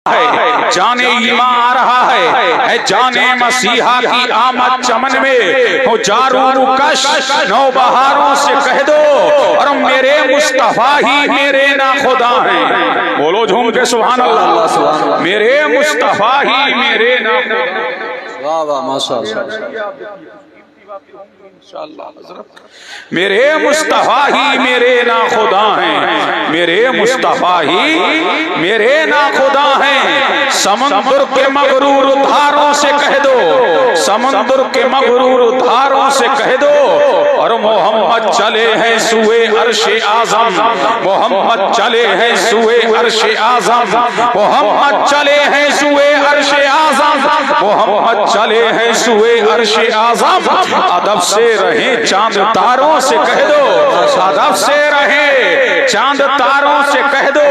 है, जाने ईमान आ रहा है जाने मसीहा की आमद चमन में हो जारू कश नौ बहारों से कह दो और मेरे मुस्तफा ही मेरे ना खुदा हैं। बोलो झूम के सुभान अल्लाह। मेरे मुस्तफा ही मेरे ना खुदा। वाह वाह माशाअल्लाह। मेरे मुस्तफा ही मेरे ना खुदा हैं, मेरे मुस्तफा ही मेरे ना खुदा हैं। समंदर के मगरूर धारों से कह दो, समंदर के मगरूर धारों से कह दो और मोहम्मद चले हैं सुए अर्शे आजम, मोहम्मद चले हैं सुए अर्शे आजम, मोहम्मद चले हैं सुए अर्शे आजम, मोहम्मद चले हैं सुए अर्शे आजम। अदब से रहे चांद तारों से कह दो, अदब से रहे चांद तारों से कह दो,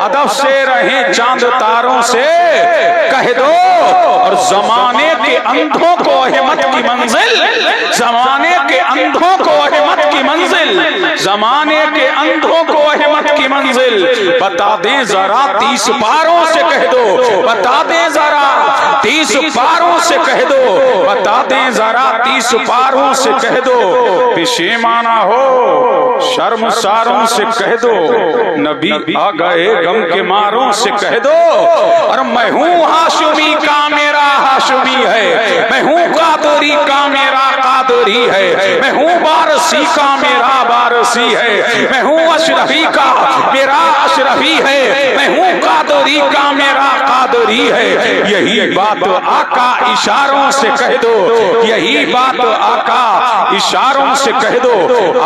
अदब से रहे चांद तारों से कह दो और जमाने के अंधों को अहमद की मंजिल, जमाने के अंधों को अहमद की मंजिल, जमाने के अंधों को अहमद की मंजिल बता दें जरा 30 पारों से कह दो, बता दें जरा 30 पारों से कह दो, बता दें जरा 30 पारों से कह दो। पेशेमाना हो शर्मसारों से कह दो, नबी आ गए गम के मारों से कह दो और मैं हूँ हाशमी का मेरा हाशमी है, मैं हूँ कादरी का मेरा कादरी है, मैं हूँ बारसी का मेरा बारसी है, मैं हूँ अशरफी का मेरा अशरफी है, मैं हूँ कादरी का मेरा कादरी है। यही बात आका इशारों से कह दो, यही बात आका इशारों से कह दो।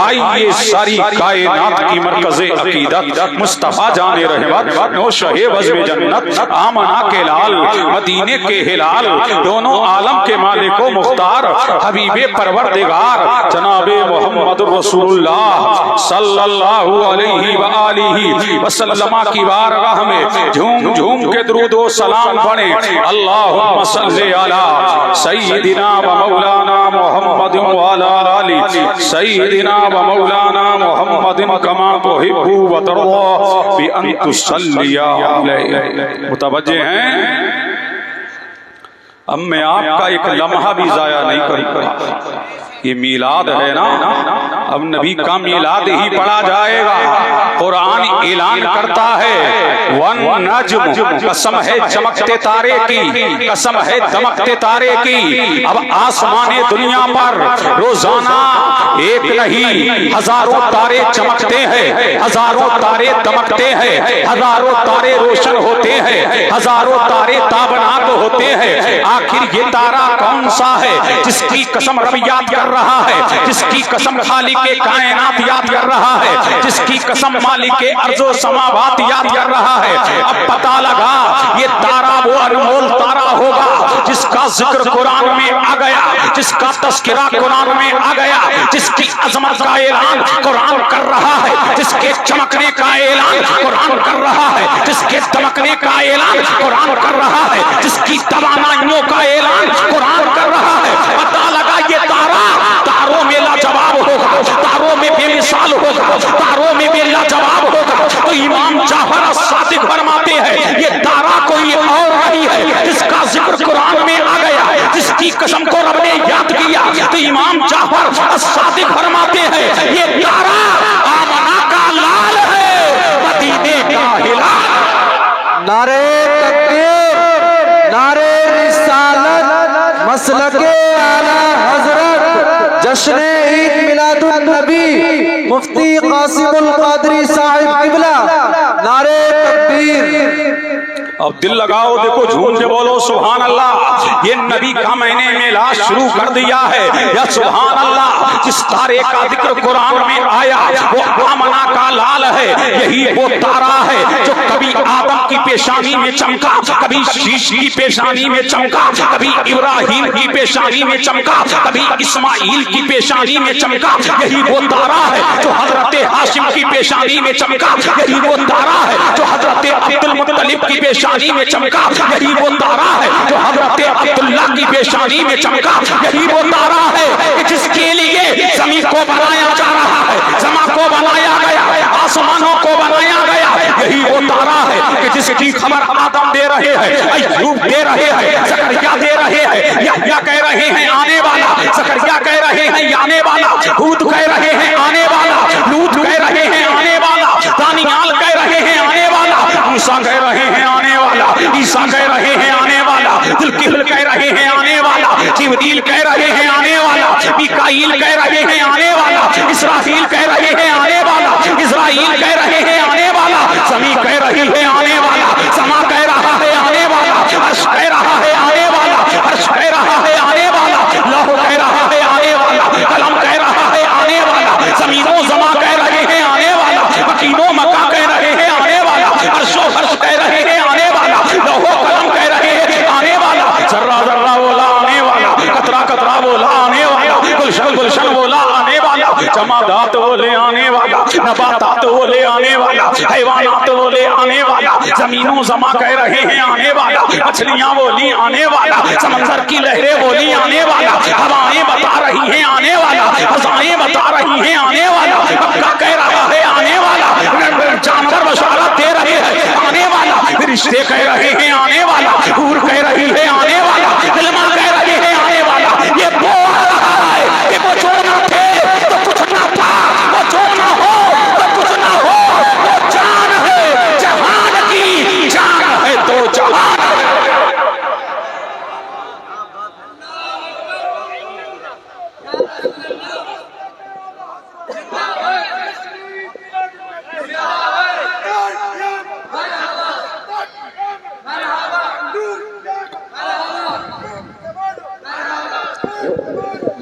आइए सारी कायनात की मरकज़े अकीदत मुस्तफा जाने रहमत नौशहे वज़्म जन्नत आमना के लाल मदीने के हिलाल दोनों आलम के मालिको मुख्तार हबीबे परवरदिगार जनाबे मोहम्मद रसूलुल्लाह सल्लल्लाहु अलैहि व आलिहि वसल्लम की बारगाह में झूम झूम के दुरूद व सलाम पढ़े। अल्लाहुम्मा सल्ली अला सय्यिदिना व मौलाना मुहम्मद व अला आलि सय्यिदिना व मौलाना मुहम्मद कमा तुहिब्बु व तर्दा बि अन तुसल्ली अलैहि। मुतवज्जे हैं, अब मैं आपका एक लम्हा भी जाया नहीं करूंगा। ये मीलाद है ना, अब नबी का मीलाद ही पढ़ा जाएगा। कुरान ऐलान करता है वन नज्म, कसम है चमकते तारे की, कसम है दमकते तारे की। अब आसमाने दुनिया पर रोजाना एक नहीं हजारों तारे चमकते हैं, हजारों तारे दमकते हैं, हजारों तारे रोशन होते हैं, हजारों तारे ताबनाक होते हैं। आखिर ये तारा कौन सा है जिसकी कसम रब याद कर रहा है, जिसकी कसम खालिके कायनात याद कर रहा है, जिसकी कसम मालिके अर्ज़ो समावात याद कर रहा है। अब पता लगा ये तारा वो अनमोल तारा होगा जिसका जिक्र कुरान में आ गया, जिसका तस्किरा कुरान में आ गया, जिसकी अजमत का ऐलान कुरान कर रहा है, जिसके चमकने का ऐलान कुरान कर रहा है, जिसके दमकने का ऐलान कुरान कर रहा है, जिसकी तवानाइयों का ऐलान कुरान कर रहा है। पता लगा ये तारा तारों में लाजवाब होगा, तारों में बेमिसाल होगा, तारों में बेलाजवाब होगा। तो इमाम जाफर सादिक फरमाते हैं ये तारा कोई और नहीं है जिसका जिक्र कुरान में आ गया, जिसकी कसम को रब ने याद किया। तो इमाम जाफर सादिक फरमाते हैं ये तारा आमना का लाल है, मदीने का हिलाल। नारे तकबीर, नारे रिसालत, मसलके आला हजरत, जश्न ईद मिलादुन नबी मुफ्ती कासिमुल कादरी साहिब किबला। नारे तकबीर। अब दिल लगाओ, देखो झूम के बोलो सुभान अल्लाह। ये नबी का मैंने मेला शुरू कर दिया है या सुभान अल्लाह। जिस तारे का जिक्र कुरान में आया वो आमना का लाल है, यही वो तारा है जो कभी आदम की पेशानी में चमका, कभी शीश की पेशानी में चमका, कभी इब्राहिम की पेशानी में चमका, कभी इस्माइल की पेशानी में चमका। यही वो तारा है जो हजरत हाशिम की पेशानी में चमका, यही वो तारा है जो हजरत अब्दुल मुत्तलिब की पेशानी पेशानी में चमका, यही वो तारा है जो हजरत अब्दुल्ला की पेशानी में चमका, यही वो तारा है कि जिसके लिए जमीन को बनाया जा रहा है, समा को बनाया गया, आसमानों को बनाया गया, यही वो तारा है कि जिसकी खबर आदम दे रहे हैं, अय्यूब दे रहे हैं, ज़करिया दे रहे हैं, यहया कह रहे हैं आने वाला, ज़करिया कह रहे हैं आने वाला, हूद कह रहे हैं आने वाला, लूत कह रहे हैं आने वाला, दानियाल कह रहे हैं आने वाला, मूसा कह रहे हैं आने वाला, ईसा कह रहे हैं आने वाला, जुल्किफल कह रहे हैं आने वाला, जिब्रील कह रहे हैं आने वाला, मिकाईल कह रहे हैं आने वाला, इसराफील कह रहे हैं आने वाला, इज़राइल कह रहे हैं आने वाला, ज़मीन कह रही है आने वाला, समा कह रहा है आने वाला, अर्श कह रहा है आने वाला, अर्श कह रहा है आने वाला, लौह कह रहा है आने वाला, कलम कह रहा है आने वाला, ज़मीनों ज़मा कह रहे हैं आने वाला, मकीनों मक्का कह रहे हैं आने वाला, अर्शो फर्श कह रहे हैं आने वाला, लौहो कलम कह रहे हैं आने वाला, जर्रा जर्रा बोला आने वाला, कतरा कतरा बोला आने वाला, गुलशन गुलशन बोला आने वाला, जमादात बोले आने वाला, नबातात बोले आने वाला, हैवानात बोले आने वाला, जमीनों जमा कह रहे हैं आने वाला, मछलियां बोली आने वाला, समंदर की लहरें बोली आने वाला, हवाएं बता रही हैं आने वाला, हवाएं बता रही हैं आने वाला, मक्का कह रहा है आने वाला, जानवर बशारत दे रहे हैं आने वाला, रिश्ते कह रहे हैं आने वाला, हूर कह रही है आने वाला, इल्मा कह रहे हैं आने वाला, ये बोल रहा है कि वो जो ना थे तो कुछ ना था, वो जो ना हो तो कुछ ना हो, वो जान है जहान की, जान है तो जहान है।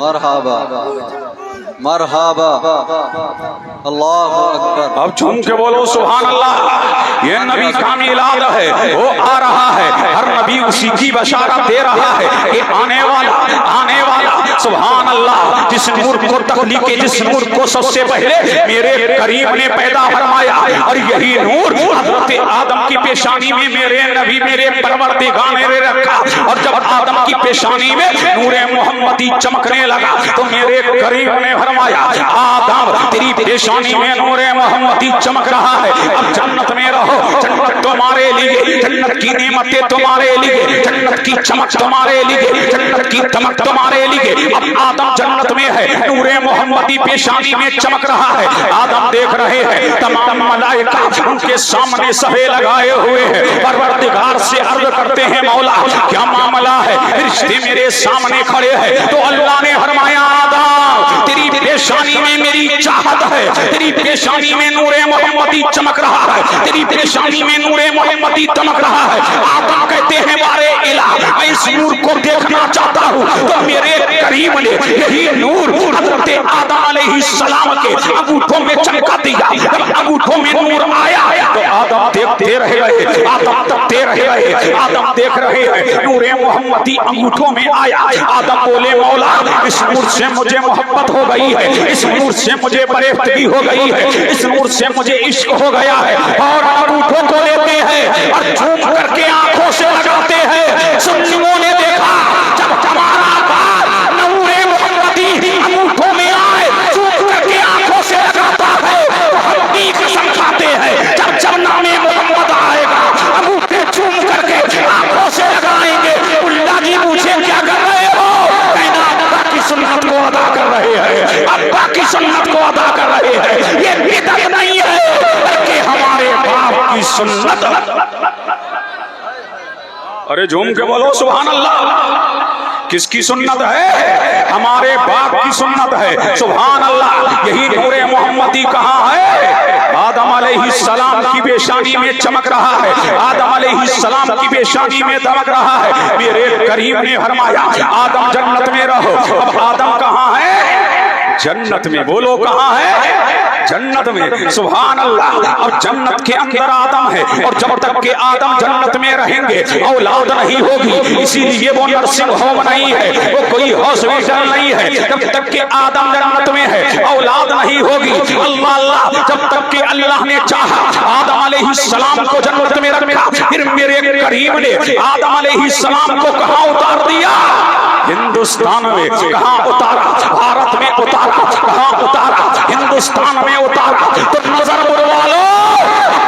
मरहबा मरहबा, अल्लाह अकबर। अब झूम के बोलो सुभान अल्लाह। ये नबी का मिलाद है, वो आ रहा है, हर नबी उसी की बशारत दे रहा है कि आने वाला आने वाला। सुभान अल्लाह। जिस नूर को तख्लीक के, जिस नूर को सबसे पहले मेरे करीम ने पैदा फरमाया, और यही नूर हज़रत आदम की पेशानी में मेरे नबी मेरे परवरदिगार ने रखा। और जब आदम की पेशानी में नूरे मोहम्मदी चमकने लगा तो मेरे करीम ने फरमाया, आदम तेरी पेशानी में नूरे मोहम्मदी चमक रहा है, अब जन्नत में रहो, जन्नत तुम्हारे लिए, जन्नत की नेमतें तुम्हारे लिए, जन्नत की चमक तुम्हारे लिए, जन्नत की चमक तुम्हारे लिए। अब आदम जन्नत में है, नूरे मोहम्मदी पेशानी में चमक रहा है। आदम देख रहे हैं तमाम मलाइका उनके सामने सहे लगाए हुए हैं। परवरदिगार से अर्ज करते हैं, मौला क्या मामला है, रिश्ते मेरे सामने खड़े हैं। तो अल्लाह ने फरमाया, आदम तेरी पेशानी में मेरी चाहत है, तेरी पेशानी में नूरे मोहम्मदी चमक रहा है, तेरी पेशानी में नूरे मोहम्मदी चमक रहा है। आदम कहते हैं, वारे इलाह मैं इस नूर को देखना चाहता हूँ। तो मेरे करीम ने यही नूर हज़रत आदम अलैहिस्सलाम के अंगूठों में चमका दिया। जब अंगूठों में नूर आया तो आदम देखते रह गए, आदम तकते रह गए, आदम देख रहे हैं, नूरे मोहम्मदी अंगूठों में आया। आदम बोले, मौला इस नूर से मुझे मोहब्बत हो गई है, इस नूर से मुझे बरेफ्तगी हो गई है, इस नूर से मुझे इश्क हो गया है। और अंगूठों को लेते हैं और झूम करके आंखों से लगाते हैं। सुन्नियों ने देखा जब हमारा बाप नूरे मोहम्मदी अंगूठों में आए, झूम करके आंखों से लगाता है, तो हम की कसम खाते हैं जब जब नामे मोहम्मद आएगा अंगूठे झूम करके आंखों से लगाएंगे। उल्ला जी पूछे क्या कर रहे हो, कहना अब्बा की सुन्नत को अदा कर रहे हैं, अब्बा की सुन्नत को अदा कर रहे हैं। ये बिदअत नहीं है बल्कि हमारे बाप की सुन्नत। अरे झूम के बोलो सुभान अल्लाह। किसकी सुन्नत है? हमारे बाप की सुन्नत है। सुभान अल्लाह। यही नूरे मोहम्मदी कहाँ है? आदम अलैहिस्सलाम की पेशानी में चमक रहा है, आदम अलैहिस्सलाम की पेशानी में दमक रहा है। मेरे करीम ने फरमाया, आदम जन्नत में रहो। अब आदम कहाँ है? जन्नत में। बोलो कहाँ है? जन्नत में। सुभान अल्लाह। अब जन्नत के अंदर आदम है और जब तक के आदम जन्नत में रहेंगे औलाद नहीं होगी, इसीलिए वो नर्सिंग होम नहीं है, वो कोई हॉस्पिटल नहीं है। जब तक के आदम जन्नत में है औलाद नहीं होगी। अल्लाह अल्लाह, जब तक के अल्लाह ने चाहा आदम अलैहिस्सलाम को जन्नत में रखा, फिर मेरे करीम ने आदम अलैहिस्सलाम को कहां उतार दिया? हिंदुस्तान में। कहां उतारा? भारत में उतारा। कहां उतारा? हिंदुस्तान में उतारा। तो नजर बुलवा लो,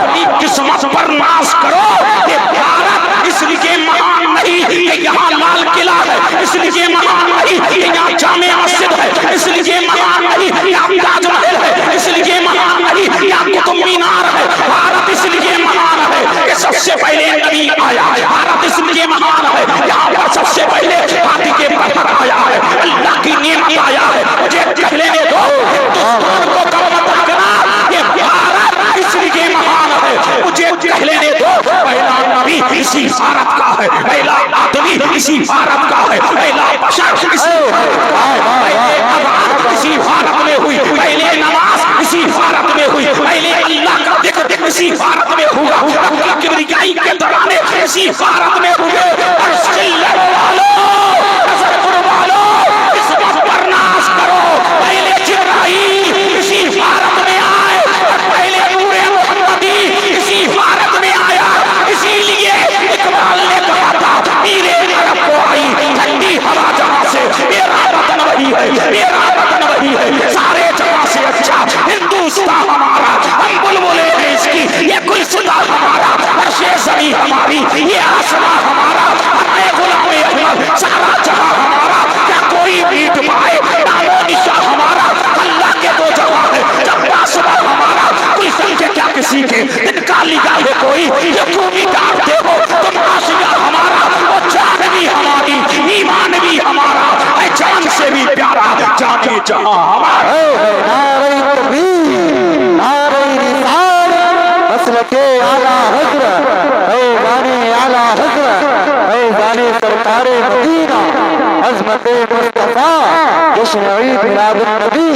अपनी किस्मत पर नाश करो। ये भारत इसलिए महान नहीं कि यहाँ लाल किला है, इसलिए महान नहीं कि यहाँ जामे मस्जिद है, इसलिए महान नहीं कि यहाँ ताजमहल है, इसलिए महान नहीं कि यहाँ कुतुब मीनार है। भारत इसलिए महान है कि सबसे पहले नबी आया। भारत इसलिए महान है, यहाँ पर सबसे पहले हाथी के पर आया है, अल्लाह की नेमत आया है। मुझे कहने दो, हिंदुस्तान को कब मत रखना, ये भारत इसलिए महान है। मुझे कहने दो, पहला नबी इसी भारत का है, पहला आदमी इसी भारत का है, पहला बशर इसी भारत में हुई, पहले नमाज इसी भारत में हुई, पहले अल्लाह का जिक्र इसी भारत में हुआ, किबरियाई के दौरान इसी भारत में हुए। बर्दाश्त करो, पहले जिब्राईल इसी भारत में आए और पहले नूरे मोहम्मदी इसी भारत में आया। इसीलिए इकबाल ने कहा था, मेरे अरब को आई ठंडी हवा जहां से, मेरा वतन वही है, मेरा वतन वही है, सारे जहां से अच्छा हिंदुस्तान हमारा। हम बुलबुले हैं इसकी, ये गुलसिता हमारा, अर्शे ज़मीं हमारी, ये आसमां हमारा, हमें गुलामे अहमद, सारा जहां हमारा। क्या कोई बीट पाए? नामो निशा हमारा, अल्लाह के दो जवां है, जब आसमां हमारा। कोई समझे क्या किसी के इनका लिया है कोई? ये क्यों भी डांटते हो तुम? आशिया हमारा, वो जान भी हमारी, ईमान भी हमारा, जान से भी प्यारा, जाने जहां हमारा। मसलके आला हज़रत, ओ गाने आला हज़रत, ओ गाने सरकारे मदीना, अज़मते मुस्तफा, जश्न ईद मिलादुन नबी,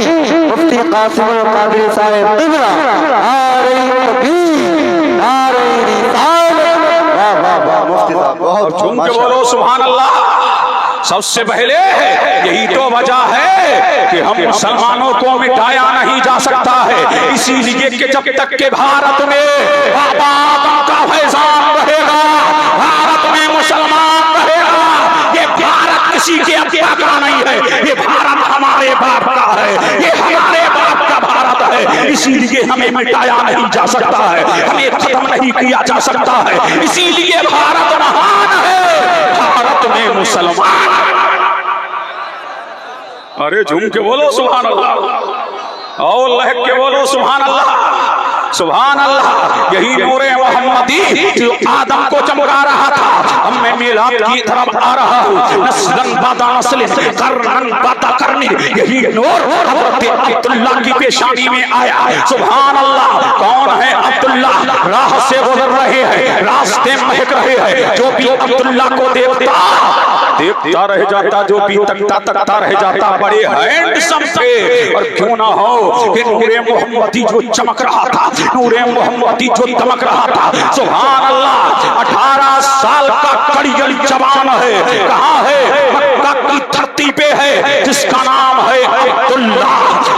मुफ्ती कासिम कादिरी साहिब क़िबला, नारे तकबीर, नारे रिसालत। वाह वाह वाह मुफ्ती साहब, बहुत झूम के बोलो सुभान अल्लाह। सबसे पहले यही तो वजह है कि हम मुसलमानों को मिटाया नहीं जा सकता है, इसीलिए कि जब तक के भारत में बाबा आदम का फैजान रहेगा, भारत में मुसलमान रहेगा। ये भारत किसी के अब्बा का नहीं है, ये भारत हमारे बाप का है, ये हमारे बाप का भारत है। इसीलिए हमें मिटाया नहीं जा सकता है, हमें खत्म नहीं किया जा सकता है। इसीलिए भारत महान है, भारत में मुसलमान। अरे झूम के बोलो सुभान अल्लाह, और लहक के बोलो सुभान अल्लाह, सुभान अल्लाह। यही नूरे मोहम्मदी जो आदम को चमका रहा था, अब मैं मिलाद की तरफ आ रहा हूँ। नस्लन बादा नस्ल, करनन बादा करनी, यही नूर हज़रत अब्दुल्ला की पेशानी में आया। सुभान अल्लाह। कौन है अब्दुल्ला? राह से गुजर रहे हैं, रास्ते महक रहे हैं, जो भी अब्दुल्ला को देखता रह जाता, जो भी तकता रह जाता। बड़े हैंडसम थे, और क्यों ना हो कि नूरे मोहम्मदी जो चमक रहा था, नूरे मोहम्मदी जो दमक रहा था। सुभान अल्लाह। 18 साल का कड़ियल जवान है, कहाँ है? मक्का की धरती पे है, जिसका नाम है अब्दुल्ला।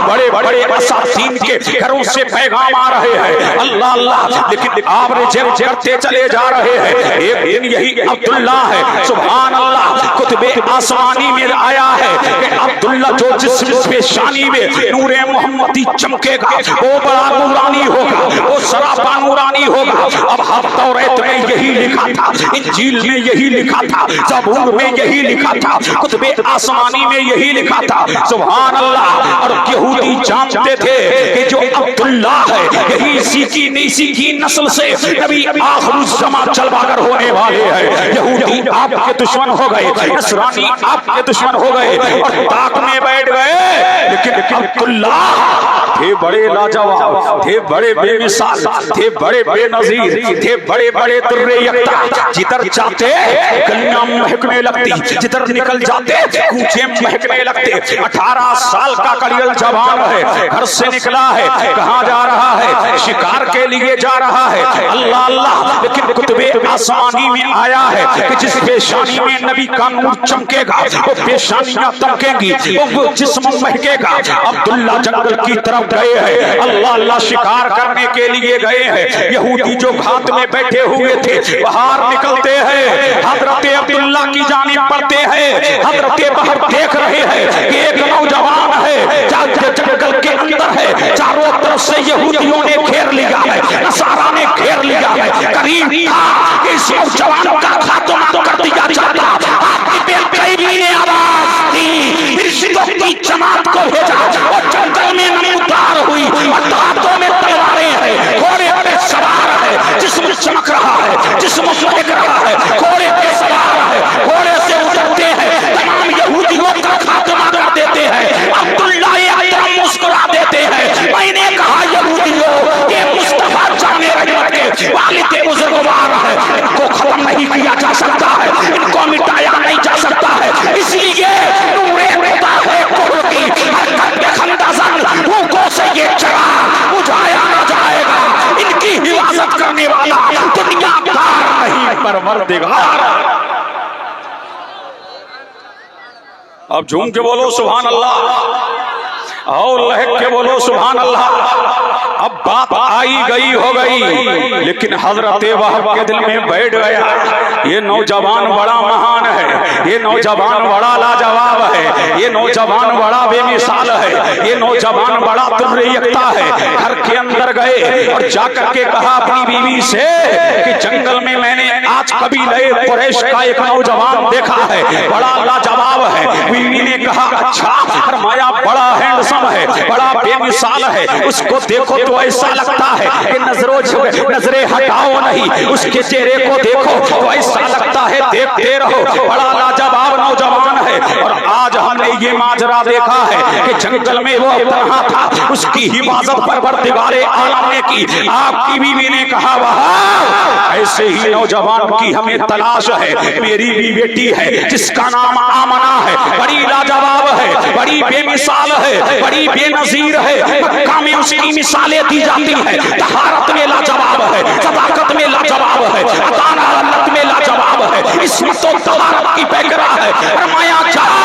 बड़े बड़े असातीन के घरों से पैगाम आ रहे हैं, अल्लाह अल्लाह, लेकिन आप रिजेक्ट करते चले जा रहे हैं। एक दिन यही अब्दुल्ला है, सुभान अल्लाह, कुतुबे आसमानी में आया है कि अब्दुल्ला जो जिस पेशानी में नूरे मोहम्मदी चमकेगा वो बड़ा नूरानी होगा, वो सरापा नूरानी होगा। अब तौरात में यही लिखा था, इंजील में यही लिखा था, ज़बूर में यही लिखा था, कुतुबे आसमानी में यही लिखा था। सुभान अल्लाह। और यहूदी जानते थे कि जो अब्दुल्ला है यही इसी की नस्ल से नबी आखिरुज़्ज़मा चलवाकर होने वाले हैं। यहूदी आपके दुश्मन हो गए, नसरानी आपके दुश्मन हो गए और ताक में बैठ गए, लेकिन अब्दुल्ला थे बड़े लाजवाब, थे बड़े बेमिसाल, थे बड़े बेनजीर, थे बड़े बड़े तुर्रे यकता। जिधर जाते गलियां महकने लगती, जिधर निकल जाते कूचे महकने लगते। 18 साल का कलियल जवान है, घर से निकला है, कहाँ जा रहा है? शिकार के लिए जा रहा है। अल्लाह अल्लाह, लेकिन कुतुबे आसमानी में आया है कि जिस पेशानी में नबी का नूर चमकेगा वो पेशानियां दमकेंगी, वो जिस्म महकेगा। अब्दुल्ला जंगल की तरफ गए हैं, अल्लाह अल्लाह शिकार करने के लिए गए हैं। यहूदी जो घात में बैठे हुए थे बाहर निकलते हैं, हजरत अब्दुल्ला की जानिब बढ़ते हैं। हजरत बाहर देख रहे हैं कि एक नौजवान है जंगल के अंदर है, चारों तरफ से यहूदियों ने घेर लिया है, नसारा ने घेर लिया है। करीब था इस नौजवान का खात्मा कर दिया जाता। ने आवाज दी, रिश्तों की जमात को भेजा और जंगल में नमूदार हुई। हाथों में तलवारें हैं, घोड़े पे सवार है, जिस्म चमक रहा है, जिस्म महक रहा है, घोड़े पे सवार है, घोड़े से उतरते हैं, तमाम यहूदियों का खात्मा कर देते हैं। अब्दुल्ला मुस्कुरा देते हैं। मैंने कहा यहूदियों, ये मुस्तफा जाने रहे वालिद बुजुर्गवार है, इनको खत्म नहीं किया जा सकता है, इनको मिटाया नहीं जा सकता है। इसलिए नूरे खुदा है कुर्ती हरकत के खंदासन भूखों से ये चराग बुझाया न जाएगा। इनकी हिफाजत करने वाला दुनियादार नहीं परवरदिगार। अब झूम के बोलो सुभान अल्लाह, और लहक के बोलो सुभान अल्लाह। अब बात आई गई हो गई, लेकिन हजरत वहाब के दिल में बैठ गया ये नौजवान बड़ा महान है, ये नौजवान बड़ा लाजवाब है, ये नौजवान बड़ा बेमिसाल है, ये नौजवान बड़ा तुर्रे यकता है। घर के अंदर गए और जाकर के कहा अपनी बीवी से कि जंगल में मैंने आज कबीले कुरैश का एक नौजवान देखा है, बड़ा लाजवाब है। बीवी ने कहा अच्छा, फरमाया बड़ा हैंडसम है, बड़ा बेमिसाल है, उसको देखो तो ऐसा लगता है कि नजरें हटाओ नहीं, उसके चेहरे को देखो तो ऐसा लगता है देखते रहो, बड़ा लाजवाब नौजवान है। और आज हमने ये माजरा देखा है कि जंगल में वो तन्हा था, उसकी हिफाजत परवरदिगारे आलम ने की। आपकी बीवी ने कहा वाह, ऐसे ही नौजवान की हमें तलाश है। मेरी भी बेटी है जिसका नाम आमना है, बड़ी लाजवाब है, बड़ी बेमिसाल है, बड़ी बेनजीर है। मक्का में उसकी मिसालें दी जाती है, तहारत में लाजवाब है, सदाकत में लाजवाब है, अदालत में लाजवाब है, इसमें तो तहारत की पैकरा है। फरमाया जाओ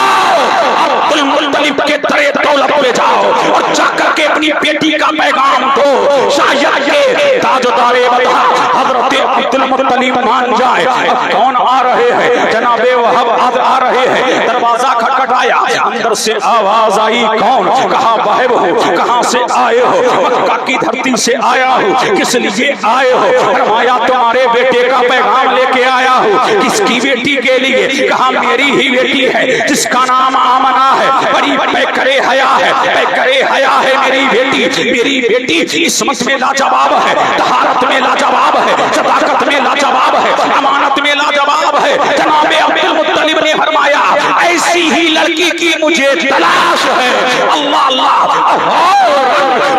अब्दुल मुत्तलिब के दरे दौलत पे जाओ और जाकर के अपनी बेटी का पैगाम दो, शायद ये ताजदारे बता हजरत अब्दुल मुत्तलिब मान जाए। अब कौन आ रहे हैं? जनाबे वहाब आ रहे हैं। दरवाजा खटखटाया, अंदर से आवाज आई, कौन? कहा वाहिब हो, कहां से आए हो? मक्का की धरती से आया हूं। किस लिए आए हो? फरमाया तुम्हारे बेटे का पैगाम लेके आया हूं। किसकी बेटी के लिए? कहा मेरी ही बेटी है जिसका नाम आमना है, बड़ी पैकरे हया है, पैकरे हया है मेरी बेटी। मेरी बेटी इस्मत में लाजवाब है, तहारत में लाजवाब है, सदाकत में लाजवाब है, अमानत में लाजवाब है। जनाबे अब्दुल मुत्तलिब ने फरमाया ऐसी ही लड़की की मुझे तलाश है। अल्लाह अल्लाह,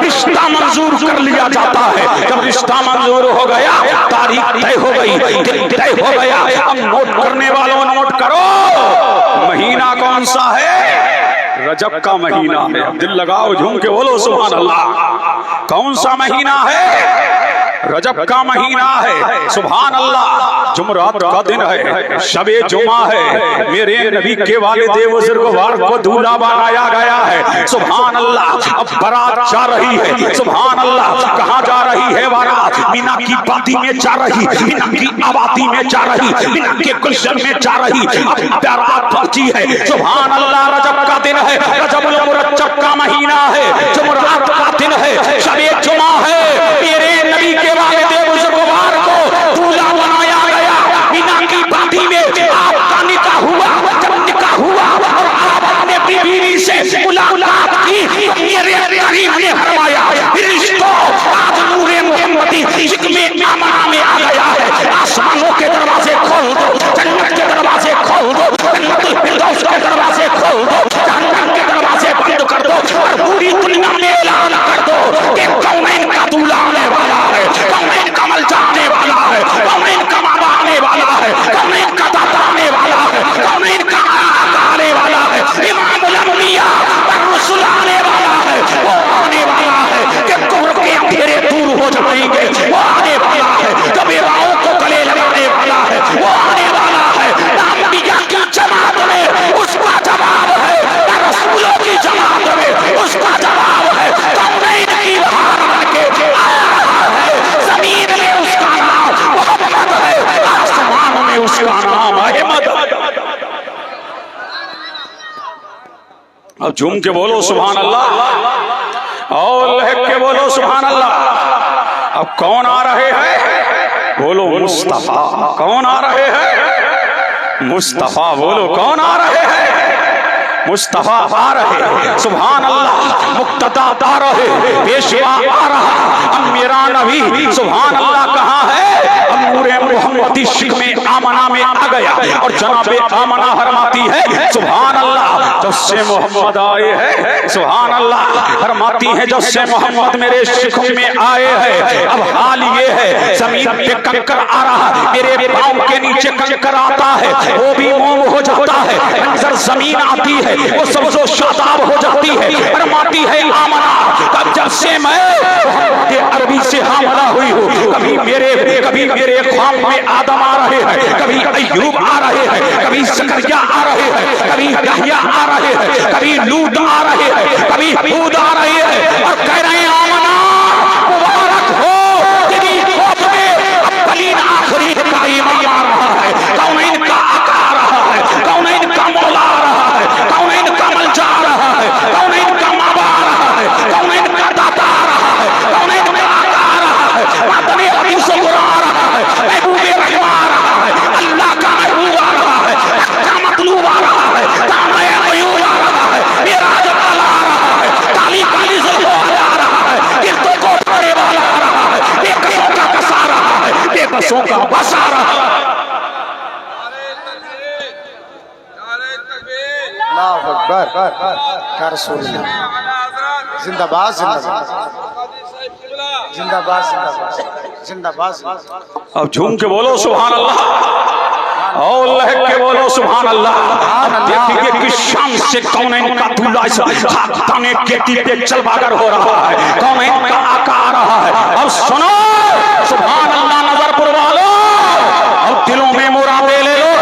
रिश्ता मंजूर कर लिया जाता है। जब रिश्ता मंजूर हो गया, तारीख तय हो गई, दिन तय हो गया। अब नोट करने वालों नोट करो, महीना कौन सा है? रजब का महीना है। दिल लगाओ, झूम के बोलो सुभान अल्लाह। कौन सा महीना है? रजब का महीना है। सुभान अल्लाह। जुमरात का दिन है, शबे जुमा है। मेरे नबी के वालिद बुजुर्गवार को दूल्हा बनाया गया है। सुभान अल्लाह। अब बारात जा रही है। सुभान अल्लाह। कहाँ जा रही है बारात? मीना की वादी में जा रही, मीना की आबादी में जा रही, मीना के गुलशन में जा रही। अब बारात पहुंची है। सुभान अल्लाह। रजब का दिन है, रजबुल मुरज्जब का महीना है, जुमरात का दिन है, शबे जुमा है। मेरे नबी के वालिद बुजुर्गवार को दूल्हा बनाया गया। मीना की वादी में आपका निकाह हुआ। जब निकाह हुआ और आप अपने बीवी से मुलाकात की, मेरे करीम ने फरमाया रिश्तों आज नूरे मोहम्मदी में आमना में आ गया है। आसमानों के दरवाजे खोल दो, जन्नत के दरवाजे खोल दो, जन्नतुल फिरदौस के दरवाजे खोल दो, जहन्नम के दरवाजे बंद कर दो और पूरी दुनिया में ऐलान कर दो उसका नाम है मदद। अब झूम के बोलो सुभान अल्लाह और लहक के बोलो सुभान अल्लाह। अब कौन आ रहे हैं? बोलो मुस्तफा। कौन आ रहे हैं? मुस्तफा। बोलो कौन आ रहे हैं? मुस्तफा आ रहे। सुभान अल्लाह। मुक्तदा आ रहे, पेशवा आ रहा। अब मेरा नबी सुभान अल्लाह कहाँ है? अब नूरे मोहम्मद इश्क में आमना में आ गया और जनाबे आमना फरमाती है सुभान अल्लाह जब से मोहम्मद आए हैं। सुभान अल्लाह फरमाती है जब से मोहम्मद मेरे शिकम में आए हैं। अब हाल ये है जमीन पे कंकर आ रहा, मेरे पाँव के नीचे कंकर आता है, वो भी मोम हो जाता है। मंजर जमीन आती है वो सबजो शादाब हो जाती है। फरमाती है आमना तब जब से मैं अरबी से हमला हुई हूँ, कभी मेरे ख्वाब में आदम आ रहे हैं, कभी अय्यूब आ रहे हैं, कभी ज़करिया आ रहे हैं, कभी यहया आ रहे हैं, कभी लूत आ रहे हैं, कभी हूद आ रहे हैं और कह रहे हैं आमना मुबारक हो तेरी ख्वाब में अव्वलीन आखिरीन का ईमान आ रहा है। कौनैन का आका आ रहा है, कौनैन का मौला आ रहा है, कौनैन का मलजा आ रहा है, कौनैन का माबा आ रहा है, कौनैन का दाता आ रहा है, कौनैन का आका आ रहा है, मातने हदीस कुरान आ रहा है, महबूबे रहमा आ रहा है, अल्लाह का महबूब आ रहा है, का मतलूब आ रहा है, तामे अयूब आ रहा है, मेराज वाला आ रहा है, काली काली ज़ुल्फ़ आ रहा है, गिरते को उठाने वाला आ रहा है, बेकसों का कस आ रहा है, बेकसों का बस आ रहा है। अल्लाहु अकबर या रसूल अल्लाह। जिंदाबाद जिंदाबाद जिंदाबाद जिंदाबाद जिंदाबाद। अब झूम के बोलो सुभान अल्लाह और लहक के बोलो सुभान अल्लाह। अब देखिए किस शान से कौनैन का दूल्हा खाने केटी पे चलबागर हो रहा है, कौनैन का आका आ रहा है। अब सुनो सुभान अल्लाह नजरपुर वालों, और दिलों में मुरादे ले लो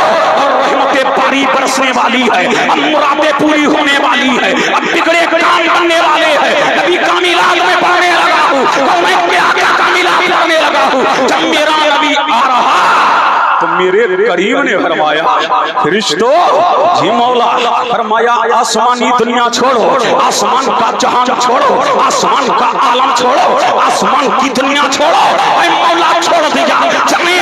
और रहमतें बारी बरसने वाली है। अब मुरादें पूरी होने वाली है, अब बिगड़े काम बनने वाले हैं। नबी का मिलाद में पढ़ने लगा हूँ, कौनैन के आका का मिलाद पढ़ने लगा हूँ। जब मेरा नबी आ रहा तो मेरे करीम ने फरमाया फरिश्तों जी मौला फरमाया आसमानी दुनिया छोड़ो, आसमान का जहान छोड़ो, आसमान का आलम छोड़ो, आसमान की दुनिया छोड़ो, ऐ मौला छोड़ दिया। जाने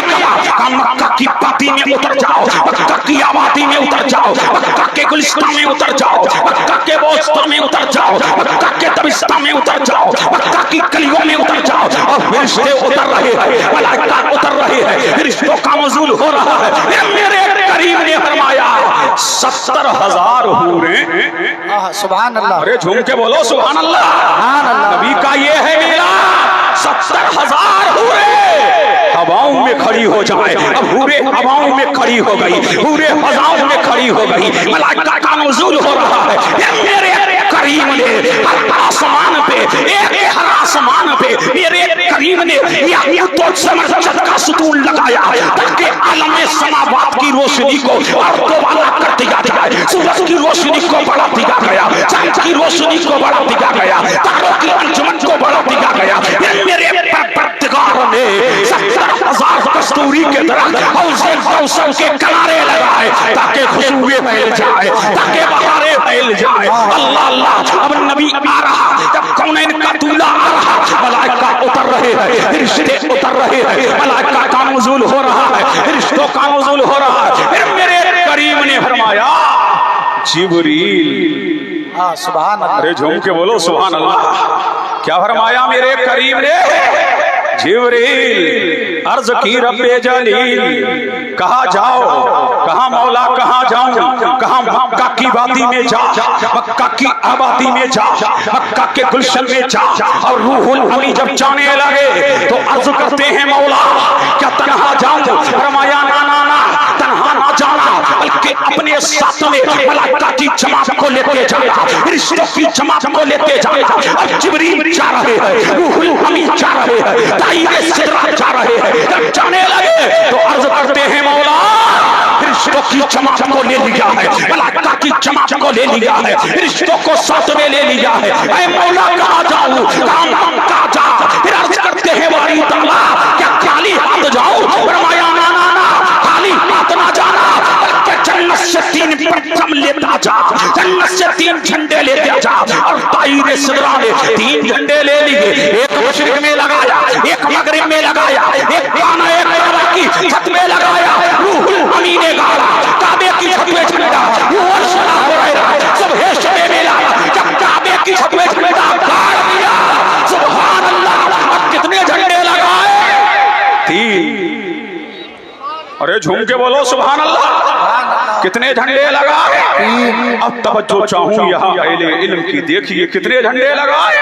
का मक्का की पाती में उतर जाओ, मक्का की आबादी में उतर जाओ, मक्का के गुलिस्तान में उतर जाओ, मक्का के बोस्ता में उतर जाओ, मक्का के दबिस्ता में उतर जाओ, मक्का की गलियों में उतर जाओ और फरिश्ते उतर रहे हैं, मलाइका उतर रहे हैं, फरिश्तों का नज़ूल हो रहा है। मेरे करीम ने फरमाया 70,000 हूरें। सुभान अल्लाह। अरे झूम के बोलो सुभान अल्लाह। नबी का ये है मेरा 70,000 हूरें हवाओं में खड़ी हो जाए। अब हूरे हवाओं में खड़ी हो गई, हूरे हजाओं में खड़ी हो गई, मलाइका का नुज़ूल हो रहा है। मेरे करीम ने आसमान पे एक आसमान पे मेरे करीम ने याकूत समरकंद का सुतून लगाया ताकि आलम समावात की रोशनी को और दोबारा कर दिया जाए। सूरज की रोशनी को बढ़ा दिया गया, चांद की रोशनी को बढ़ा दिया गया, तारों की अंजुमन को बढ़ा दिया गया। मेरे परवरदिगार ने 70,000 कस्तूरी के दरख्त हौज़े कौसर के किनारे लगाए ताकि खुशबुएं फैल जाए, ताकि बहारें फैल जाए। अल्लाह अल्लाह। अब नबी आ रहा, जब कौनैन का दूल्हा आ रहा, मलाइका उतर रहे हैं, फरिश्ते उतर रहे हैं, मलाइका का नुज़ूल हो रहा है, फरिश्तों का नुज़ूल हो रहा है। फिर मेरे करीम ने फरमाया जिब्रील। हाँ सुभान अल्लाह। अरे झूम के बोलो सुभान अल्लाह। क्या फरमाया मेरे करीम ने? जिब्रील अर्ज की रब्बे जलील कहा जाओ, कहा मौला कहा जाऊं, कहा मक्का की वादी में जा, मक्का की आबादी में जा, मक्का के गुलशन में जा। और रूहुल अमी जब जाने लगे तो अर्ज करते हैं मौला क्या तन्हा जाऊं? फरमाया ना ना ना तन्हा ना जाना, बल्कि अपने साथ में मलाइका की जमात को लेते जाना, फरिश्तों की जमात को लेते जाना। और जिब्रील जा रहे हैं, रूहुल अमी जा रहे हैं, ताईरे सिदरा जा रहे हैं। जब जाने लगे तो अर्ज करते हैं मौला फरिश्तों की जमात को ले लिया है, मलाइका की जमात को ले लिया है, फरिश्तों को साथ में ले लिया है। ऐ मौला कहाँ जाऊं? कहाँ जा? फिर अर्ज करते हैं वारी तल्ला क्या खाली हाथ जाऊं? फरमाया ना ना ना खाली हाथ ना झूम के बोलो सुभान अल्लाह। कितने झंडे लगाए? अब तवज्जो चाहूं यहाँ अहले इल्म की, देखिए कितने झंडे लगाए?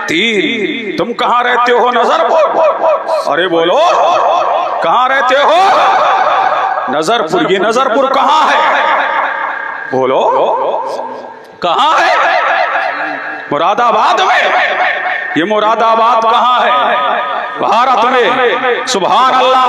3। तुम कहाँ रहते हो? नजरपुर। अरे बोलो कहाँ रहते हो? नजरपुर। ये नजरपुर कहाँ है? बोलो कहाँ है? मुरादाबाद में। ये मुरादाबाद कहाँ है? भारत में। सुभान अल्लाह।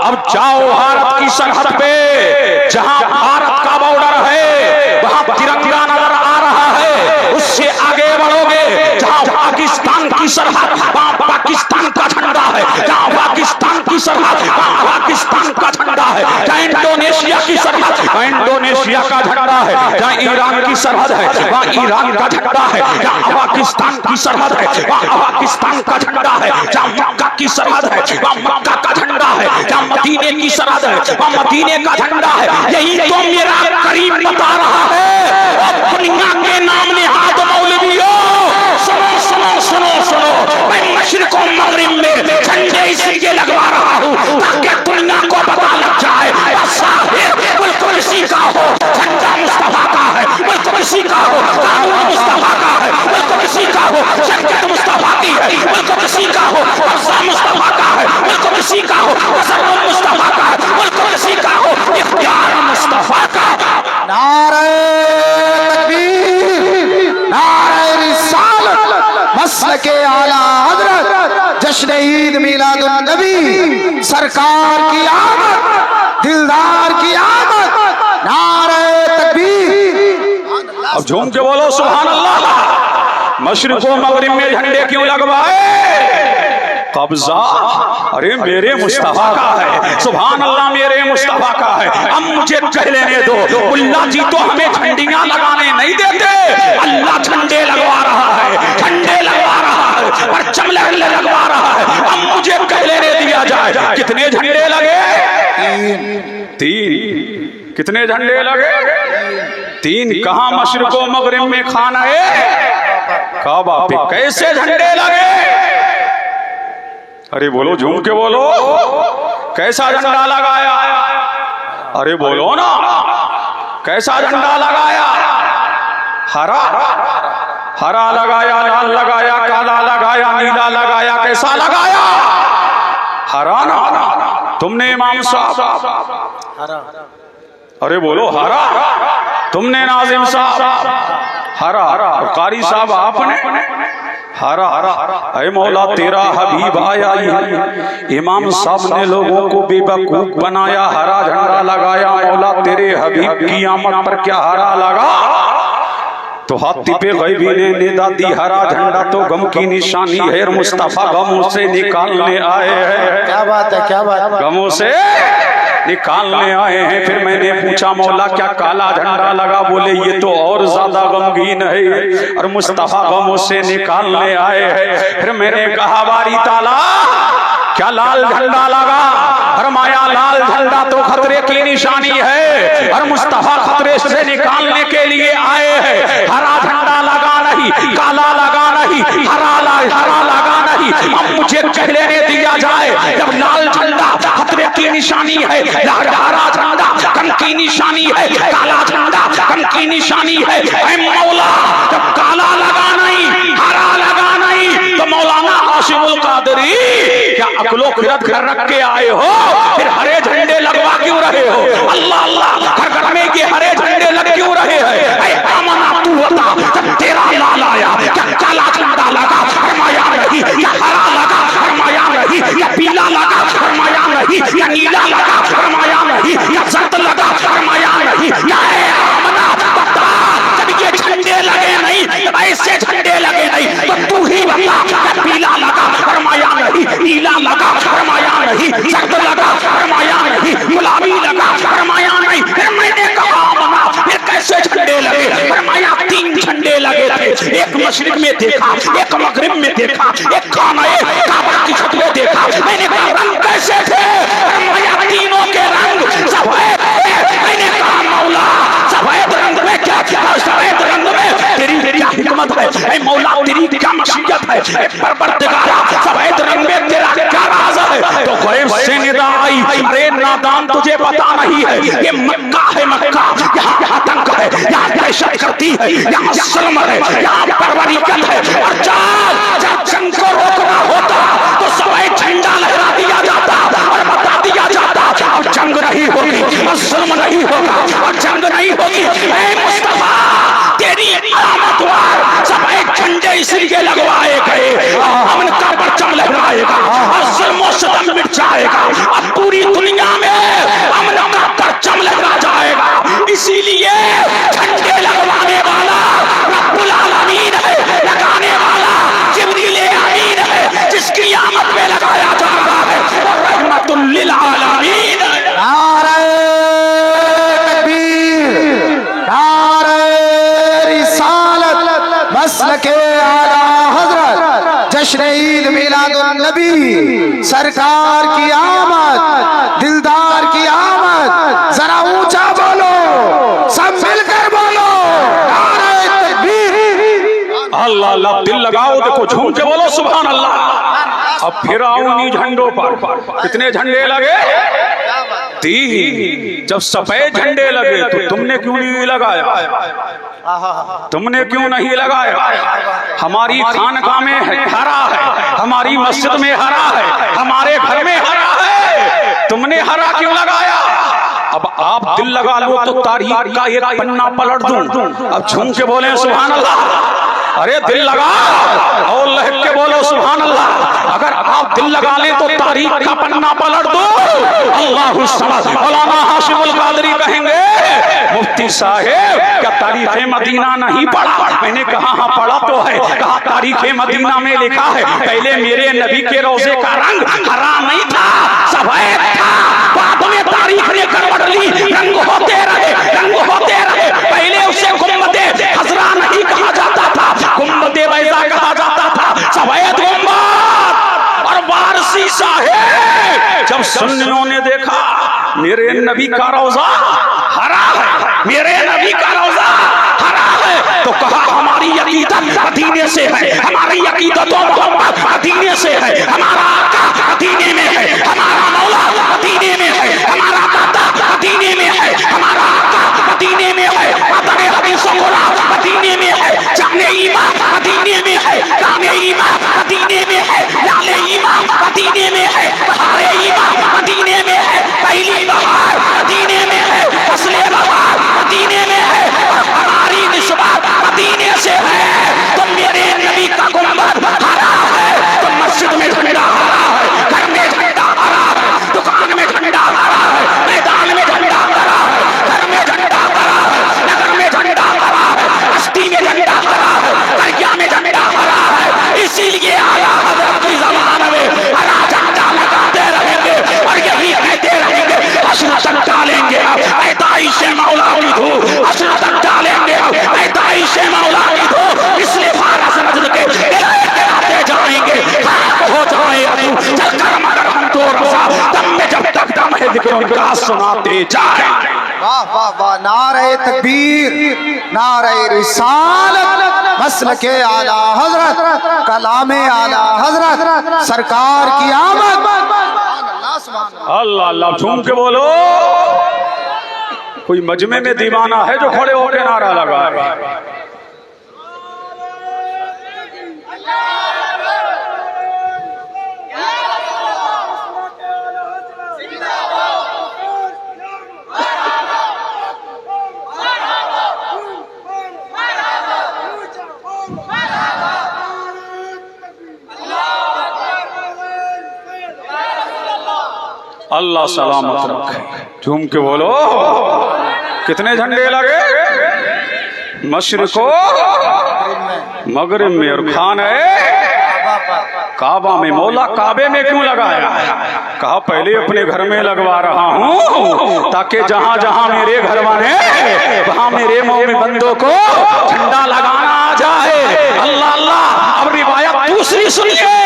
अब जाओ भारत की सरहद पे, जहां भारत का बॉर्डर है वहां तिरंगा नजर आ रहा है। उससे आगे बढ़ोगे, जहां पाकिस्तान की सरहद वहां पाकिस्तान का झंडा है। जहां पाकिस्तान की सरहद वहां पाकिस्तान का झंडा है। जहां इंडोनेशिया की सरहद वहां इंडोनेशिया का झंडा है। जहां ईरान की सरहद है वहां ईरान का झंडा है। जहां पाकिस्तान की सरहद है वहां पाकिस्तान का झंडा है। जहां मक्का की सरहद है वहां मक्का का झंडा है। जहां मदीने की सरहद है वहां मदीने का झंडा है। यही तो मेरा करीम बता रहा है। दुनिया के नाम ने हाथ मौलवियों, सुनो सुनो सुनो सुनो, मैं मशरिक और मगरिब में झंडे इसलिए लगवा रहा हूँ ताकि दुनिया को पता लग जाए मुल्क किसी का हो, झंडा मुस्तफा का है। मुल्क किसी का हो, कानून मुस्तफा का है। मुल्क किसी का हो, शरीयत मुस्तफा की है। मुल्क किसी का हो, अफ़ज़ा मुस्तफा का है। मुल्क किसी का हो, तसर्रुफ़ मुस्तफा का है। मुल्क किसी का हो, इख्तियार मुस्तफा का। नारे तकबीर, नारे रिसालत, मसलके आला हज़रत, जश्न ईद मिलादुन नबी, सरकार की आमद, दिलदार की आमद। नारे तकबीर। अब झूम के बोलो सुभान अल्लाह। मशरिक़ व मगरिब में झंडे क्यों लगवाए? कब्जा अरे मेरे मुस्तफा का है। सुभान अल्लाह, मेरे मुस्तफा का है। अब मुझे कह लेने दो, अल्लाह जी तो हमें झंडियां लगाने नहीं देते। अल्लाह झंडे लगवा रहा है, झंडे लगवा रहा है, परचम लगवा रहा है। अब मुझे कह लेने दिया जाए कितने झंडे लगे? 3। कितने झंडे लगे? 3। कहाँ? मशरिक़ व मगरिब में खाना है काबा पे। कैसे झंडे लगे? अरे बोलो, झूम के बोलो, कैसा झंडा लगाया? अरे बोलो ना, कैसा झंडा लगाया? हरा हरा लगाया, लाल लगाया, काला लगाया, नीला लगाया। कैसा लगाया? हरा ना। तुमने इमाम साहब? अरे बोलो हरा। तुमने नाजिम साहब? हरा। कारी साहब आपने? हरा। अरे मौला तेरा हबीब आया, इमाम साहब ने लोगों को बेवकूफ बनाया, हरा झंडा लगाया। मौला तेरे हबीब की आमद पर क्या हरा लगा? तो हाथी पे गैबी ने निदा दी, हरा झंडा तो गम की निशानी है। मुस्तफा गमों से निकालने आए हैं। क्या बात है, क्या बात है। गमों से निकालने आए हैं। फिर मैंने पूछा मौला क्या काला झंडा लगा? बोले ये तो और ज्यादा गमगीन है और मुस्तफा गमों से निकालने आए हैं। फिर मैंने कहा बारी ताला क्या लाल झंडा लगा? फरमाया लाल झंडा तो खतरे की निशानी है और मुस्तफा खतरे से निकालने के लिए आए हैं। हरा झंडा लगा नहीं, काला लगा नहीं, हरा लगा नहीं। अब मुझे कह लेने दिया जाए, जब लाल झंडा खतरे की निशानी है, हरा झंडा गम की निशानी है, काला झंडा गम की निशानी है। ऐ मौला, जब काला लगा नहीं, हरा लगा नहीं, तो मौलाना आसिमुल कादरी क्या अकलो खिरत घर रख के आए हो? फिर हरे झंडे लगवा क्यों रहे हो? अल्लाह अल्लाह, घर घर में ये हरे झंडे लग क्यों रहे हैं? ऐ आमना तू बता, जब तेरा लाल आया क्या काला झंडा लगा? फरमाया नहीं। या हरा लगा? फरमाया नहीं। या पीला लगा? फरमाया नहीं। या नीला लगा? फरमाया नहीं। या जर्द लगा? फरमाया नहीं। या आमना बता, जब ये झंडे लगे नहीं, जब ऐसे झंडे लगे नहीं, तो तू ही बता, या पीला लगा? फरमाया नहीं। नीला लगा? फरमाया नहीं। जर्द लगा? फरमाया नहीं। गुलाबी लगा? फरमाया नहीं। फिर मैंने कहा बना, फिर कैसे झंडे लगे? फरमाया 3 झंडे लगे थे। एक मशरिक में देखा, एक मगरिब में देखा, एक खाने काबा की छत में देखा। मैंने कहा रंग कैसे थे? फरमाया तीनों के रंग सफेद। मैंने कहा मौला सफेद रंग में क्या क्या? सफेद रंग में तेरी क्या हिकमत है? ऐ मौला तेरी क्या मशीयत है? परवरदिगार सफेद रंग में तेरा क्या राज है? तो गैब से निदा आई भाई, अरे नादान तुझे पता नहीं है, ये मक्का है, मक्का, यहाँ आतंक है, यहाँ दहशत करती है, यहाँ सल्म है, यहाँ परवरिकत है। और जब जंग को रोकना होता तो सफेद झंडा लहरा दिया जाता और बता दिया जाता अब जंग नहीं होगी, और जुल्म नहीं होगा, और जंग नहीं होगी। ऐ मुस्तफा, तेरी आमदवार सफेद झंडे इसलिए लगवाए गए, अमन का परचम लहराएगा और जुल्म सितम मिट जाएगा, अब पूरी दुनिया में अमन का परचम लहरा जाएगा। इसीलिए झंडे लगवाने वाला रब्बुल आलमीन है, लगाने वाला जिब्रील अमीन है, जिसकी आमद में लगाया जा रहा है वो रहमतुल लिल आलमीन है। नारे तकबीर, नारे रिसालत, मसलके आला हजरत, जश्न ईद मिलादुन नबी, सरकार की आमद, दिलदार की आमद। जरा ऊंचा बोलो, सब मिलकर बोलो, नारे तकबीर। अल्लाह अल्लाह, दिल लगाओ, देखो झूम के बोलो सुभान अल्लाह। अब फिर आओ इन्हीं झंडों पर। कितने झंडे लगे? 3। जब सफेद झंडे लगे तो तुमने क्यों नहीं लगाया? तुमने क्यों नहीं लगाया? हमारी खानकाह में हरा है, हमारी मस्जिद में हरा है, हमारे घर में हरा है, तुमने हरा क्यों लगाया? अब आप दिल लगा लो तो तारीख का एक पन्ना पलट दूं। अब झूम के बोले सुभान अल्लाह। अरे दिल लगा और लहक के बोलो सुभान अल्लाह। अगर आप दिल लगा लें तो तारीख का पन्ना पलट दो। अल्लाहु समद। मौलाना हाशिमुल कादरी कहेंगे, मुफ्ती साहेब क्या तारीख मदीना नहीं पढ़ा? मैंने कहा हाँ पढ़ा तो है। कहा तारीख मदीना में लिखा है पहले मेरे नबी के रोजे का रंग हरा नहीं था, सफेद था, बाद में तारीख ने करवट ली, रंग होते रहे, रंग होते रहे। पहले उसे गुम्बदे हजरा नहीं कहा जाता था, गुम्बदे बैजा कहा जाता था, सफेद गुम्बद। और वारसी साहेब जब सुन्नियों ने देखा मेरे नबी का रोजा हरा है, मेरे नबी का रोजा हरा है, तो कहा हमारी अकीदत मदीने से है, हमारी अकीदत मोहम्मद मदीने से है, हमारा आका मदीने में है, हमारा मौला मदीने में है, हमारा दाता मदीने में है, हमारा आका मदीने में है, मातरे हदीस मदीने में है, जाने ईमान मदीने में है, काने ईमान मदीने में है, लाले ईमान मदीने में है, बहारे ईमान मदीने में है, पहली बहार मदीने में है, फसले बहार मदीने में है, हमारी निस्बत मदीने से है। तो मेरे नबी का गुंबद हरा है, तो मस्जिद में झंडा हरा है, घर में झंडा हरा है, दुकान में झंडा हरा है, मैदान में झंडा हरा है, घर में झंडा हरा है, नगर में झंडा हरा है, बस्ती में झंडा हरा है, दरिया में झंडा हरा है। इसीलिए आया हजरत की ज़बान में हरा झंडा लगाते रहेंगे और यही कहते रहेंगे हश्र तक डालेंगे, पैदाइश मौला की धूप हश्र तक डालेंगे, पैदाइश मौला की धूप, इसलिए फारस नजर के आते जाएंगे, हो जाए चलकर मगर हम तो रसा दम में जब तक दम है जिक्र उनका सुनाते जाए। वाह वाह वाह, नारे तकबीर, नारे रिसालत, मसलके आला हजरत, कलामे आला हजरत, सरकार की आमद। अल्लाह अल्लाह, झूम के बोलो। कोई मजमे में दीवाना है जो खड़े होकर नारा लगा रहा है? अल्लाह सलामत रखे। झूम के बोलो। कितने झंडे लगे? मशरिको मगरिब में, और खान है काबा में। मौला काबे में क्यों लगाया? कहा पहले अपने घर में लगवा रहा हूँ ताकि जहाँ जहाँ मेरे घर वाले वहाँ मेरे मोमिन बंदों को झंडा लगाना आ जाए। अल्लाह अल्लाह। अब रिवायत दूसरी सुनिए।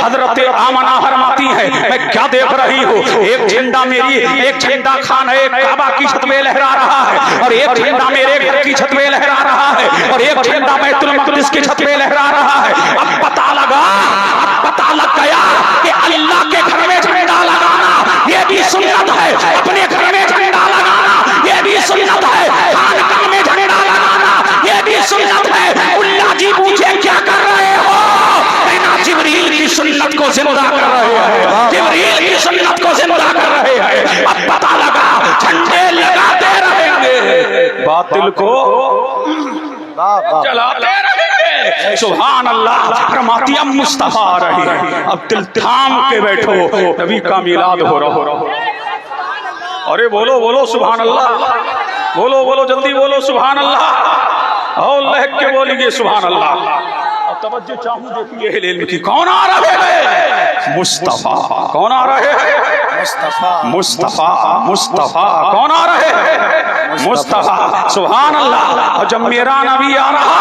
हजरत आमना फरमाती है मैं क्या देख रही हूँ, एक झंडा मेरी, एक झंडा खान है काबा की छत में लहरा रहा है, और एक झंडा मेरे घर की छत में लहरा रहा है, और एक झंडा बैतुल मक़दिस की छत में लहरा रहा है। अब पता लग गया कि अल्लाह के घर में झंडा लगाना ये भी सुन्नत है। अपने घर में झंडा लगाना ये भी सुन्नत है। खानकाह में झंडा लगाना ये भी सुन्नत है। उल्ला जी पूछे क्या कर रहे हो? जिब्रील की सुन्नत को जिंदा कर रहे हैं। जिब्रील की सुन्नत को जिंदा कर रहे हैं। अब पता लगा झंडे लगाते रहेंगे, बातिल को जलाते रहेंगे। सुभान अल्लाह। फरमाती अब मुस्तफा आ रही है, अब दिल थाम के बैठो, नबी का मिलाद हो रहा। अरे बोलो बोलो सुभान अल्लाह, बोलो बोलो जल्दी बोलो सुभान अल्लाह। और लहक के बोलिए सुभान अल्लाह। तवज्जो चाहूं देखिए लेन की कौन आ रहे हैं? मुस्तफा। कौन आ रहे हैं? मुस्तफा। मुस्तफा मुस्तफा कौन आ रहे हैं? मुस्तफा। सुभान अल्लाह। और जब मेरा नबी आ रहा,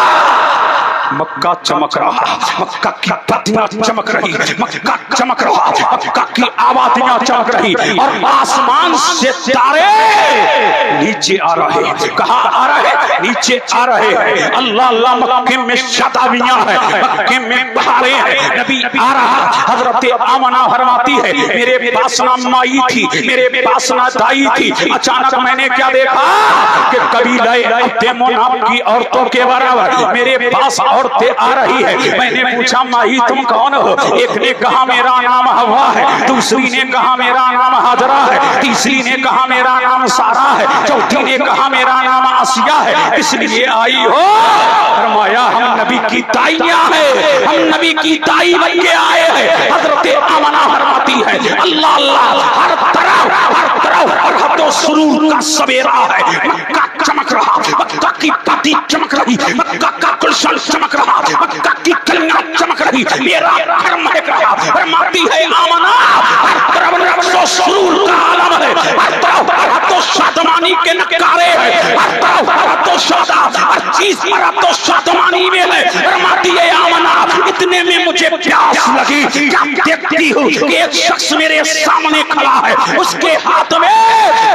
मक्का चमक रहा, मक्का की पत्तियां चमक रही, मक्का चमक रहा, मक्का की आबादियां चमक रही, और आसमान से तारे नीचे आ रहे। कहाँ आ रहे? नीचे आ रहे हैं। अल्लाह अल्लाह। मक्के में शताबियां हैं, मक्के में बहारें हैं। नबी आ रहा। हजरत आमना फरमाती है मेरे पास ना माई थी, मेरे पास ना दाई थी। अचानक मैंने क्या देखा कि कबीला तेमोनाब की औरतों के बराबर मेरे पास औरतें आ रही है। मैंने पूछा माही तुम कौन हो? एक ने कहा मेरा नाम हवा है, दूसरी ने कहा मेरा नाम हाजरा है, तीसरी ने कहा मेरा नाम सारा है, चौथी ने कहा मेरा नाम आसिया है। इसलिए आई हो? फरमाया हम नबी की ताइयां हैं, हम नबी की ताई बन के आए हैं। हजरत आमना फरमाती है अल्लाह अल्लाह। हर तरफ और हदो सुरूर का सवेरा है। मक्का चमक रहा, मक्का की पत्ती चमक रही, मक्का का गुलशन चमक रहा, मक्का की कलियां चमक रही, मेरा घर महक रहा। फरमाती है आमना हर तरफ रक्सो सुरूर का आलम है, हर तरफ हदो शादमानी के नकारे हैं, हर तरफ हदो शादा, हर चीज पर हदो शादमानी में है। फरमाती है आमना इतने में मुझे प्यास लगी। क्या देखती हूँ कि एक शख्स मेरे सामने खड़ा है, उसके हाथ में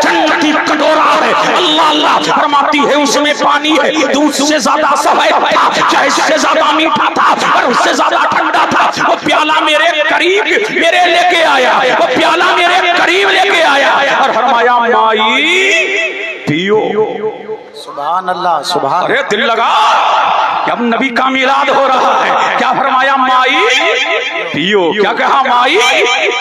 जन्नती कटोरा है। अल्लाह अल्लाह। फरमाती है उसमें पानी है, दूध से ज्यादा सफेद था, चाय से ज्यादा मीठा था, और उससे ज्यादा ठंडा था। वो प्याला मेरे करीब मेरे लेके आया, वो प्याला मेरे करीब लेके आया और फरमाया माई पियो। सुभान अल्लाह सुभान। अरे दिल लगा, अब नबी का मिलाद हो रहा है। क्या फरमाया माई पियो? क्या कहा माई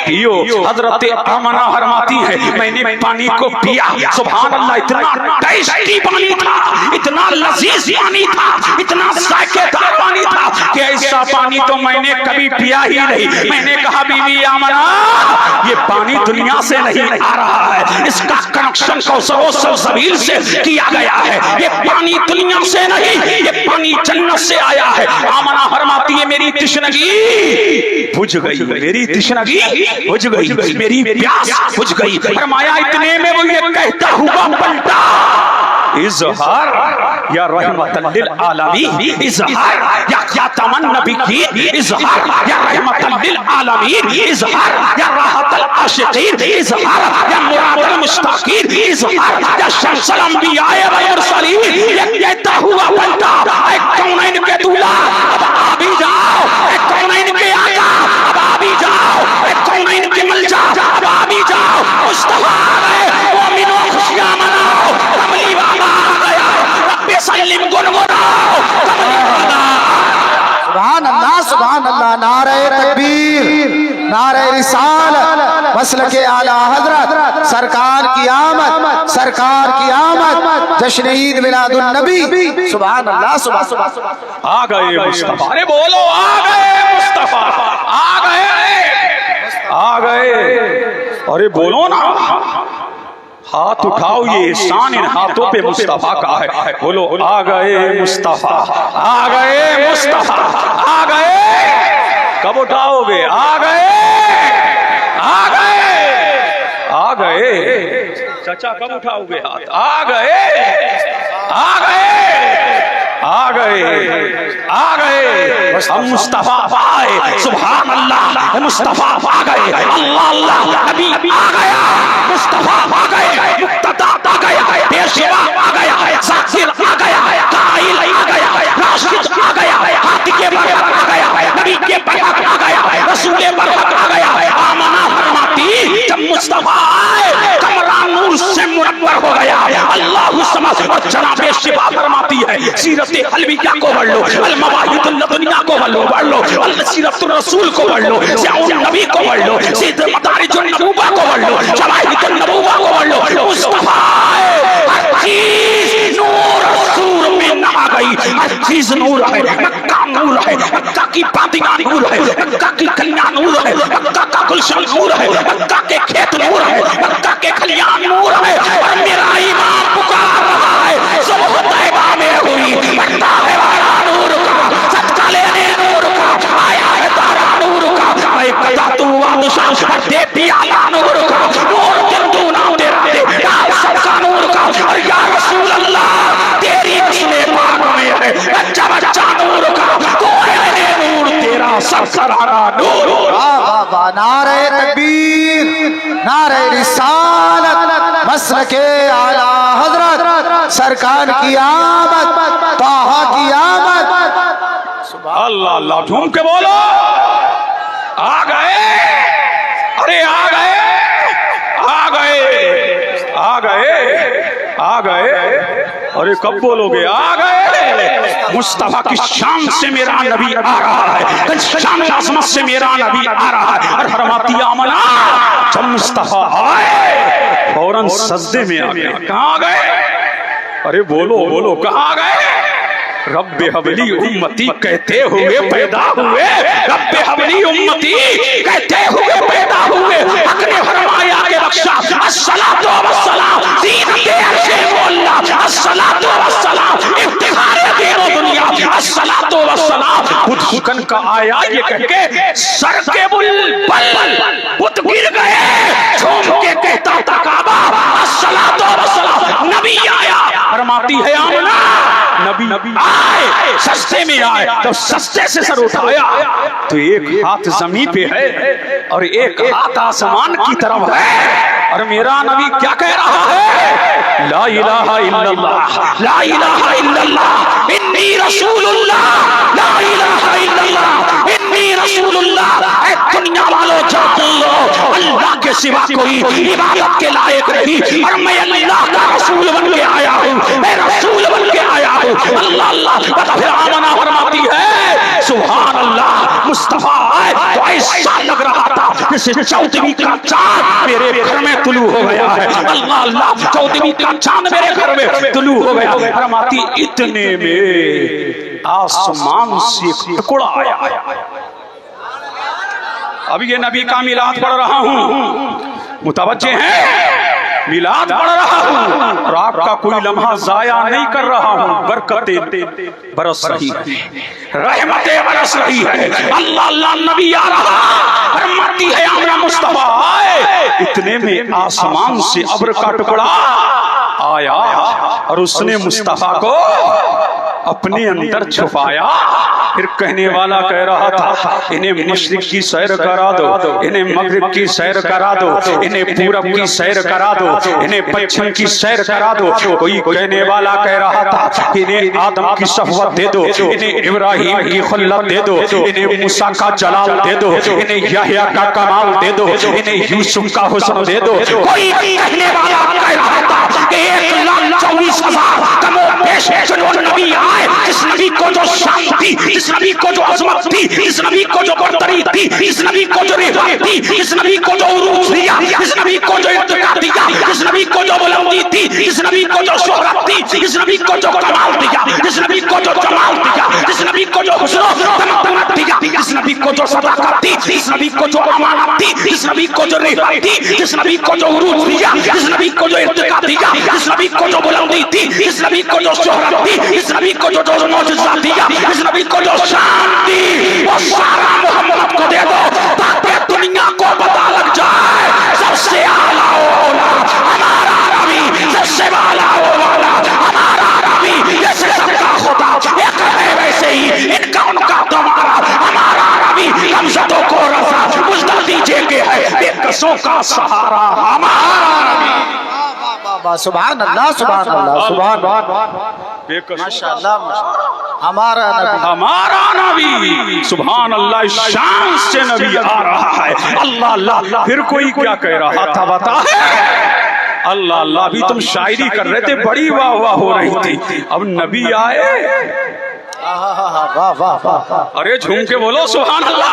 पियो? हजरत आमना फरमाती है मैंने पानी को पिया। सुभान अल्लाह। इतना टेस्टी पानी था, इतना लजीज पानी था, इतना जायकेदार पानी था कि ऐसा पानी तो मैंने कभी पिया ही नहीं। मैंने कहा बीवी आमना ये पानी दुनिया से नहीं आ रहा है, इसका कनेक्शन कौसर सलसबील से किया गया है। ये पानी दुनिया से नहीं, ये पानी जन्नत से आया है। आमना फरमाती है मेरी तृष्णगी बुझ गई, मेरी तृष्णगी बुझ गई, मेरी प्यास बुझ गई। फरमाया इतने में वो ये कहता हुआ पलटा इज़हार या रहमतल लिल आलमीन, इज़हार या खातमन नबिय्यीन, इज़हार या रहमतल लिल आलमीन, इज़हार या राहतल आशिकीन, इज़हार या मुरादल मुश्ताकीन, इज़हार या शमसल अंबिया व मुरसलीन। ये कहता हुआ पलटा ऐ कौनैन के दूल्हा अब आ भी जाओ, ऐ कौनैन के आका अब आ भी जाओ, ऐ कौनैन के मलजा अब आ भी जाओ। मुस्तफा आ गए, मोमिनो खुशियां मनाओ, कमली वाला आ गया, रब्बे सल्लिम गुनगुनाओ, कमली वाला। सुभान अल्लाह सुभान अल्लाह। नारे तकबीर, नारे रिसालत, मसलके आला हजरत, सरकार की आमद, सरकार की आमद, जश्न ईद मिलादुन नबी। सुभान अल्लाह सुभान। आ गए मुस्तफा। अरे बोलो आ गए मुस्तफा, आ गए, आ गए। अरे बोलो ना, हाथ उठाओ, ये एहसान इन हाथों पे मुस्तफा का है। बोलो आ गए मुस्तफा, आ गए मुस्तफा, आ गए। कब उठाओगे? आ गए, आ गए, आ गए। चाचा कब उठाओगे हाथ? आ गए, आ गए, आ गए, आ गए। हम मुस्तफा आए। सुभान अल्लाह। मुस्तफा आ गए। अल्लाह अल्लाह। नबी आ गया, मुस्तफा आ गए, मुक्तदा आ गया, पेशवा आ गया, जाकिर आ गया, काइल आ गया, राशिद आ गया, हाथी के बरकत आ गया, नबी के बरकत आ गया, रसूल बरकत आ गया। आमना फरमाती जब मुस्तफा आए कमरा नूर से मुनव्वर हो गया। अल्लाह समझ। और जनाबे शिफा फरमाती है सीरत हलविया को पढ़ लो, अल मवाहिदुल लदुनिया को पढ़ लो, अल सीरतुर रसूल को पढ़ लो, जियाउन नबी को पढ़ लो, सीरत मदारिजुन नबुवा को पढ़ लो, जवाहिदुन नबुवा को पढ़ लो। मुस्तफा हर चीज नूर सूर में नहा गई। हर चीज नूर है। मक्का नूर है, मक्का की बातियां नूर है, मक्का की कलियां नूर है, मक्का का गुलशन नूर है, मक्का के खेत नूर है, मक्का के खलियान नूर है। और मेरा ईमान पुकार रहा है सुबह तैबा में हुई मक्का है वाला नूर का, सदका लेने नूर का, आया है तारा नूर का, मैं कदा तू वादशाह दे पियाला नूर का, नूर दिल तू ना तेरा दे सबका नूर का। और या रसूल अल्लाह तेरी नस्ले पाक में है बच्चा बच्चा नूर का, तू है नूर तेरा सरसराना नूर। वाह वाह वाह, नारे तकबीर, नारे रिसालत, मसलके आला हजरत, सरकार की आमद, ताहा की आमद। अल्लाह अल्लाह झूम के बोलो। आ गए, अरे आ गए, आ गए, आ गए, आ गए। अरे कब बोलोगे आ गए? मुस्तफा की शान से मेरा नबी आ रहा है, शान आजमत से मेरा नबी आ रहा है। और फरमाती आमना जब मुस्तफा आए फौरन सजदे में आ गए। कहाँ गए? अरे बोलो बोलो, कहाँ गए? रब्बे हबली उम्मती कहते हुए पैदा हुए, रब्बे हबली उम्मती कहते हुए पैदा हुए। हक ने फरमाया के बख्शा अस्सलातु वस्सलाम सीनते अर्शे मोल्ला, अस्सलातु वस्सलाम इफ्तिखारे दीनो दुनिया, अस्सलातु वस्सलाम। खुद सुकन का आया ये कहके सर के बुलबुल बुत गिर गए, झूम के कहता था काबा अस्सलातु वस्सलाम। नबी आया, फरमाती है आमना नबी आए, सस्ते में आए। तो सस्ते से सर उठाया तो एक हाथ जमीन पे है और एक हाथ आसमान की तरफ है। और मेरा नबी क्या कह रहा है? ला इलाहा इल्लल्लाह, ला इलाहा इल्लल्लाह, इन्नी रसूलुल्लाह, ला इलाहा इल्लल्लाह, इन्नी रसूलुल्लाह। ऐ दुनिया वालों जान लो, अल्लाह के सिवा कोई इबादत के लायक नहीं, और मैं अल्लाह का रसूल बन के आया हूँ, मैं रसूल बन के आया हूँ। अल्लाह अल्लाह। फिर आमना फरमाती है सुभान अल्लाह, मुस्तफा आए तो ऐसा लग रहा था जैसे चौदहवीं का चांद मेरे घर में तुलू हो गया है। अल्लाह अल्लाह, चौदहवीं का चांद मेरे घर में तुलू हो गया। फरमाती इतने में आसमान से एक टुकड़ा आया। अभी ये नबी का मिलाद पढ़ रहा हूँ, मुतवज्जे हैं, मिलाद पढ़ रहा हूँ और आपका कोई लम्हा जाया नहीं कर रहा हूँ। बरकतें बरस रही है, रहमतें बरस रही है। अल्लाह अल्लाह, नबी आ रहा, फरमाती है आमना मुस्तफा आए। इतने में आसमान से अब्र का टुकड़ा आया और उसने मुस्तफा को अपने अंदर छुपाया। फिर कहने वाला कह रहा था इन्हें मशरिक की सैर करा दो, इन्हें मगरिब की सैर करा दो, इन्हें पूरब की सैर करा दो, इन्हें पश्चिम की सैर करा दो। कोई कहने वाला कह रहा था इन्हें आदम की सहबत दे दो, इन्हें इब्राहिम की खुल्लत दे दो, इन्हें मूसा का जलाल दे दो, इन्हें यहया का कमाल दे दो, इन्हें यूसुफ का हुस्न दे दो। कोई कहने वाला कह रहा था कि 1,24,000 कमो पेश नबी आए, जिस नबी को जो शांति, इस नबी को जो अजमत थी, इस नबी को जो बरतरी थी, इस नबी को जो रिफात थी, इस नबी को जो उरूज दिया, इस नबी को जो इर्तिका दिया, इस नबी को जो बुलंदी थी, इस नबी को जो शोहरत थी, इस नबी को जो कमाल दिया, इस नबी को जो जमाल दिया, इस नबी को जो हुस्न तमन्ना दिया, इस नबी को जो सदाकत थी, इस नबी को जो अमानत थी, इस नबी को जो रिफात थी, इस नबी को जो उरूज दिया, इस नबी को जो इर्तिका दिया, इस नबी को जो बुलंदी थी, इस नबी को जो शोहरत थी, इस नबी को जो मौजूदा दिया, इस नबी को जो शांति, वो सारा मोहम्मद को दे दो ताकि दुनिया को पता लग जाए सबसे आला वाला हमारा नबी, सबसे आला वाला हमारा नबी। जैसे सबका खुदा एक है वैसे ही इनका उनका तुम्हारा हमारा नबी। हमजदों को रसा मुझदा दीजिए के है बेकसों का सहारा हमारा नबी। सुभान अल्लाह सुभान अल्लाह सुभान माशाअल्लाह हमारा नबी सुभान अल्लाह, इस शान से नबी आ रहा है। अल्लाह अल्लाह, फिर कोई क्या कह रहा था बता? अल्लाह अल्लाह, अभी तुम शायरी कर रहे थे, बड़ी वाह वाह हो रही थी, अब नबी आए। वाह वाह वाह, अरे झूम के बोलो सुभान अल्लाह।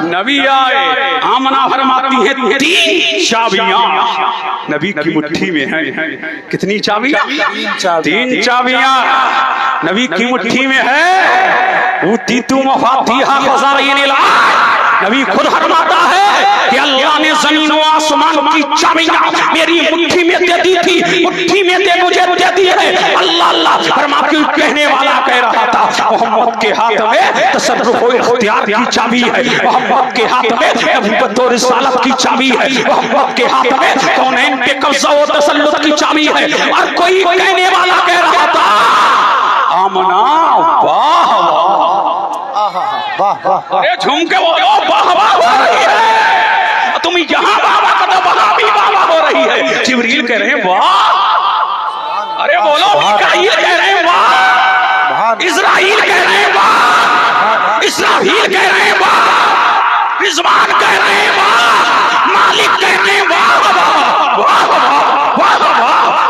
नबी आए, आमना फरमाती है 3 चाबियां नबी की मुट्ठी में हैं। कितनी चाबियां? 3 चाबियां नबी की मुट्ठी में है। वो तीतू मफातिहा खज़ाइनिल नबी खुद फरमाता है कि अल्लाह ने जमीन और आसमान की चाबियां मेरी मुट्ठी में दे दी थी, मुट्ठी में दे मुझे दे दी है। अल्लाह अल्लाह फरमाते कहने वाला कह रहा था मोहम्मद के हाथ में तसर्रुफ और इख्तियार की चाबी है, मोहम्मद के हाथ में नबूवत और रिसालत की चाबी है, मोहम्मद के हाथ में कौनैन पे कब्जा और तसल्लुत की चाबी है। और कोई कहने वाला कह रहा था आमना वाह वाह वाह, अरे झूम के बोलो वाह वाह हो रही है। तुम यहाँ बाबा का तो वहां भी बाबा हो रही है। जिब्रील कह रहे हैं वाह, अरे बोलो मिकाईल कह रहे हैं वाह, इस्राईल कह रहे हैं वाह, इस्राफील कह रहे हैं वाह, रिजवान कह रहे हैं वाह, मालिक कह रहे हैं वाह वाह वाह वाह वाह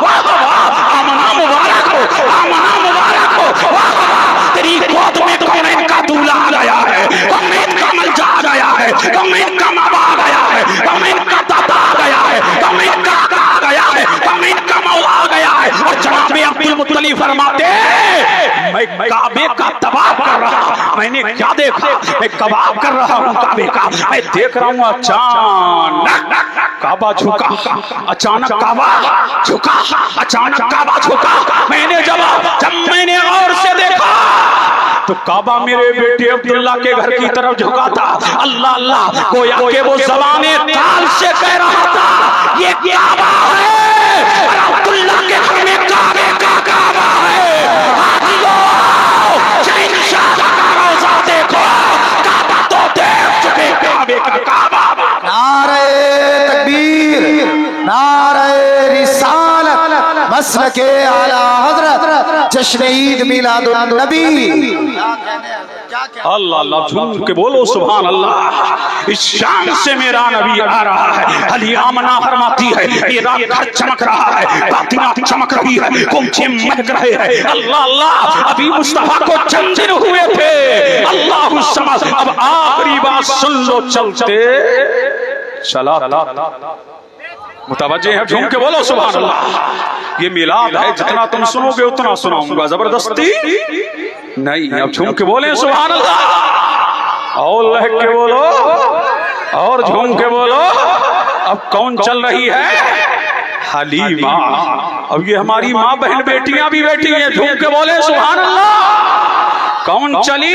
वाह वाह। आमना मुबारक हो, आमना मुबारक हो, वाह वाह। तेरी गोद में कौन का दूल्हा आ गया है, कौन का मलजा आ गया है, कौन का मामा आ गया है, कौन का दादा आ गया है, कौन का काका आ गया है, कौन का मौला आ गया है। और जनाब अब्दुल मुत्तलिब फरमाते मैं काबे का तवाफ कर रहा, मैंने क्या देखा? मैं कबाब कर रहा हूँ काबे का, मैं देख रहा हूँ अचानक काबा झुका, अचानक काबा झुका, अचानक काबा झुका। जब मैंने गौर से देखा तो काबा मेरे बेटे अब्दुल्ला के घर की तरफ झुका था। अल्लाह अल्लाह, गोया के वो ज़बाने ताल से कह रहा था ये काबा है, और अब्दुल्ला के घर में काबे का काबा है। हाजियो शहंशाह का रोज़ा देखो, काबा तो देख चुके, काबे का काबा। नारे तकबीर, नारे रिसालत, मसलके आला हजरत, जश्न ईद मिलादुन नबी। अल्लाह अल्लाह, झूम के बोलो सुभान अल्लाह। इस शान से मेरा नबी आ रहा है। अली आमना फरमाती है ये रात चमक रहा है, बातियां चमक रही है, कुंचे महक रहे हैं। अल्लाह अल्लाह, अभी मुस्तफा को चंद दिन हुए थे। अल्लाह समझ, अब आखिरी बात सुन लो चलते चला मुतवज्जे हैं। झूम के बोलो सुभान अल्लाह। ये मिलाद है, जितना तुम सुनोगे उतना सुनाऊंगा, जबरदस्ती नहीं। अब झूम के बोले सुभान अल्लाह, और लह के बोलो, और झूम के बोलो। अब कौन चल रही है? हलीमा। अब ये हमारी माँ बहन बेटियां भी बैठी हैं, झूम के बोले सुभान अल्लाह। कौन चली?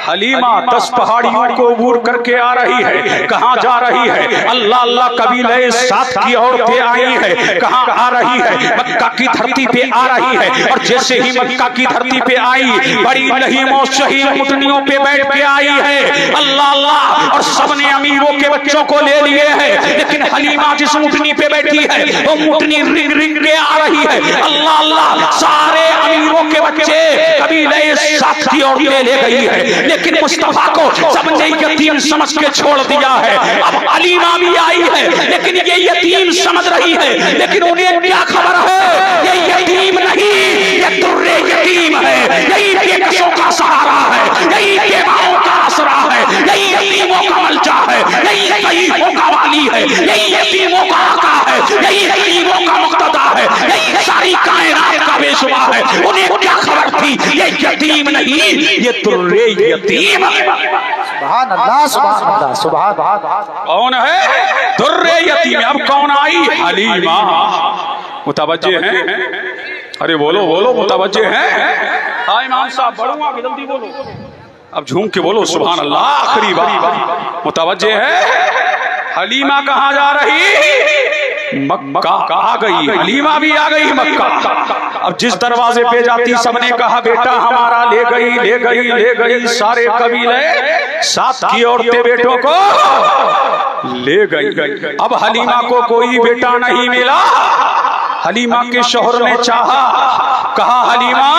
हलीमा 10 पहाड़ियों को अबूर करके आ रही है। कहाँ जा रही है? अल्लाह अल्लाह, कबीले साथ की औरतें आई है। कहाँ आ रही है? मक्का की धरती पे आ रही है। और जैसे ही मक्का की धरती पे आई, बड़ी लहीमों शहीन ऊँटनियों पे बैठ के आई है। अल्लाह अल्लाह, और सबने अमीरों के बच्चों को ले लिए हैं, लेकिन हलीमा जिस ऊँटनी पे बैठी है वो ऊँटनी रिंग रिंग के आ रही है। अल्लाह अल्लाह, सारे अमीरों के बच्चे कबीले साथ की औरतें ले गई है, लेकिन मुस्तफा को सबने यतीम समझ के छोड़ दिया है। अब हलीमा भी आई है, लेकिन ये यतीम समझ रही है, लेकिन उन्हें क्या खबर है ये यतीम नहीं, ये दुर्रे यतीम है। यही बेकसों का सहारा है, यही बेवाओं का आसरा है, यही यतीमों का मलजा है, यही यतीमों का वाली है, यही यतीमों का आका है, यही यतीमों का मुक्तदा है, यही सारी कायनात का बेशुमा है। उन्हें क्या खबर थी ये यतीम नहीं, ये दुर्रे यतीम। सुभान अल्लाह सुभान अल्लाह सुभान। कौन है? दुर्रे यतीम। अब कौन आई? हलीमा। मुतवज्जे हैं? अरे बोलो बोलो, मुतवज्जे हैं? हाँ इमाम साहब, बढ़ो आगे, जल्दी बोलो। अब झूम के बोलो सुभान अल्लाह। आखिरी बार मुतवज्जे है? हलीमा कहाँ जा रही? मक्का आ गई, हलीमा भी आ गई मक्का। अब जिस दरवाजे पे जाती सबने कहा बेटा हमारा, ले गई ले गई ले गई, सारे कबीले साथ की औरतें बेटों को ले गई। अब हलीमा को कोई बेटा नहीं मिला। हलीमा के शौहर ने चाहा, कहा हलीमा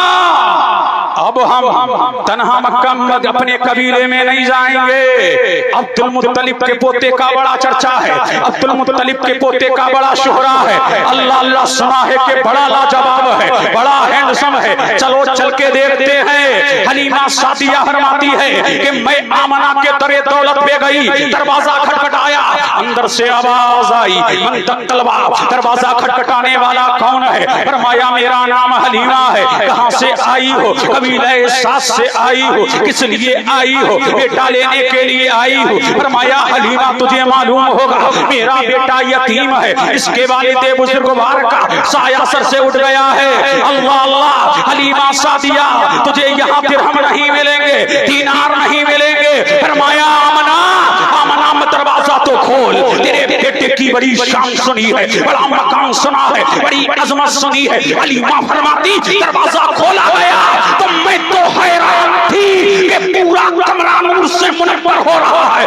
अब हम तन्हा मक्का अपने कबीले में नहीं जाएंगे। अब्दुल मुत्तलिब के पोते का बड़ा चर्चा है, अब्दुल मुत्तलिब के पोते का बड़ा शोहरा है। अल्लाह अल्लाह सुना है कि बड़ा लाजवाब है, बड़ा हैंडसम है। चलो चल के देखते हैं। हलीमा सादिया फरमाती है कि मैं आमना के दरे दौलत पे गई, दरवाजा खटखटाया, अंदर से आवाज आई मन तकलबा, दरवाजा खटखटाने वाला कौन है? फरमाया मेरा नाम हलीमा है। कहां से आई हो? कबीले साथ से आई हो। किस लिए आई हो? बेटा लेने के लिए आई हो। फरमाया हलीमा तुझे मालूम होगा मेरा बेटा यतीम है, इसके वालिदे बुजुर्गवार का साया सर से उठ गया है। अल्लाह अल्लाह हलीमा सादिया तुझे यहाँ दिरहम नहीं मिलेंगे, दीनार नहीं मिलेंगे। फरमाया आमना आमना दरवाजा तो खोल, तेरे बेटे की बड़ी शान सुनी है, बड़ा मकान सुना है, बड़ी अजमत सुनी है। हलीमा फरमाती दरवाजा खोला गया तो मैं तो हैरान थी कि पूरा कमरा नूर से मुनव्वर हो रहा है।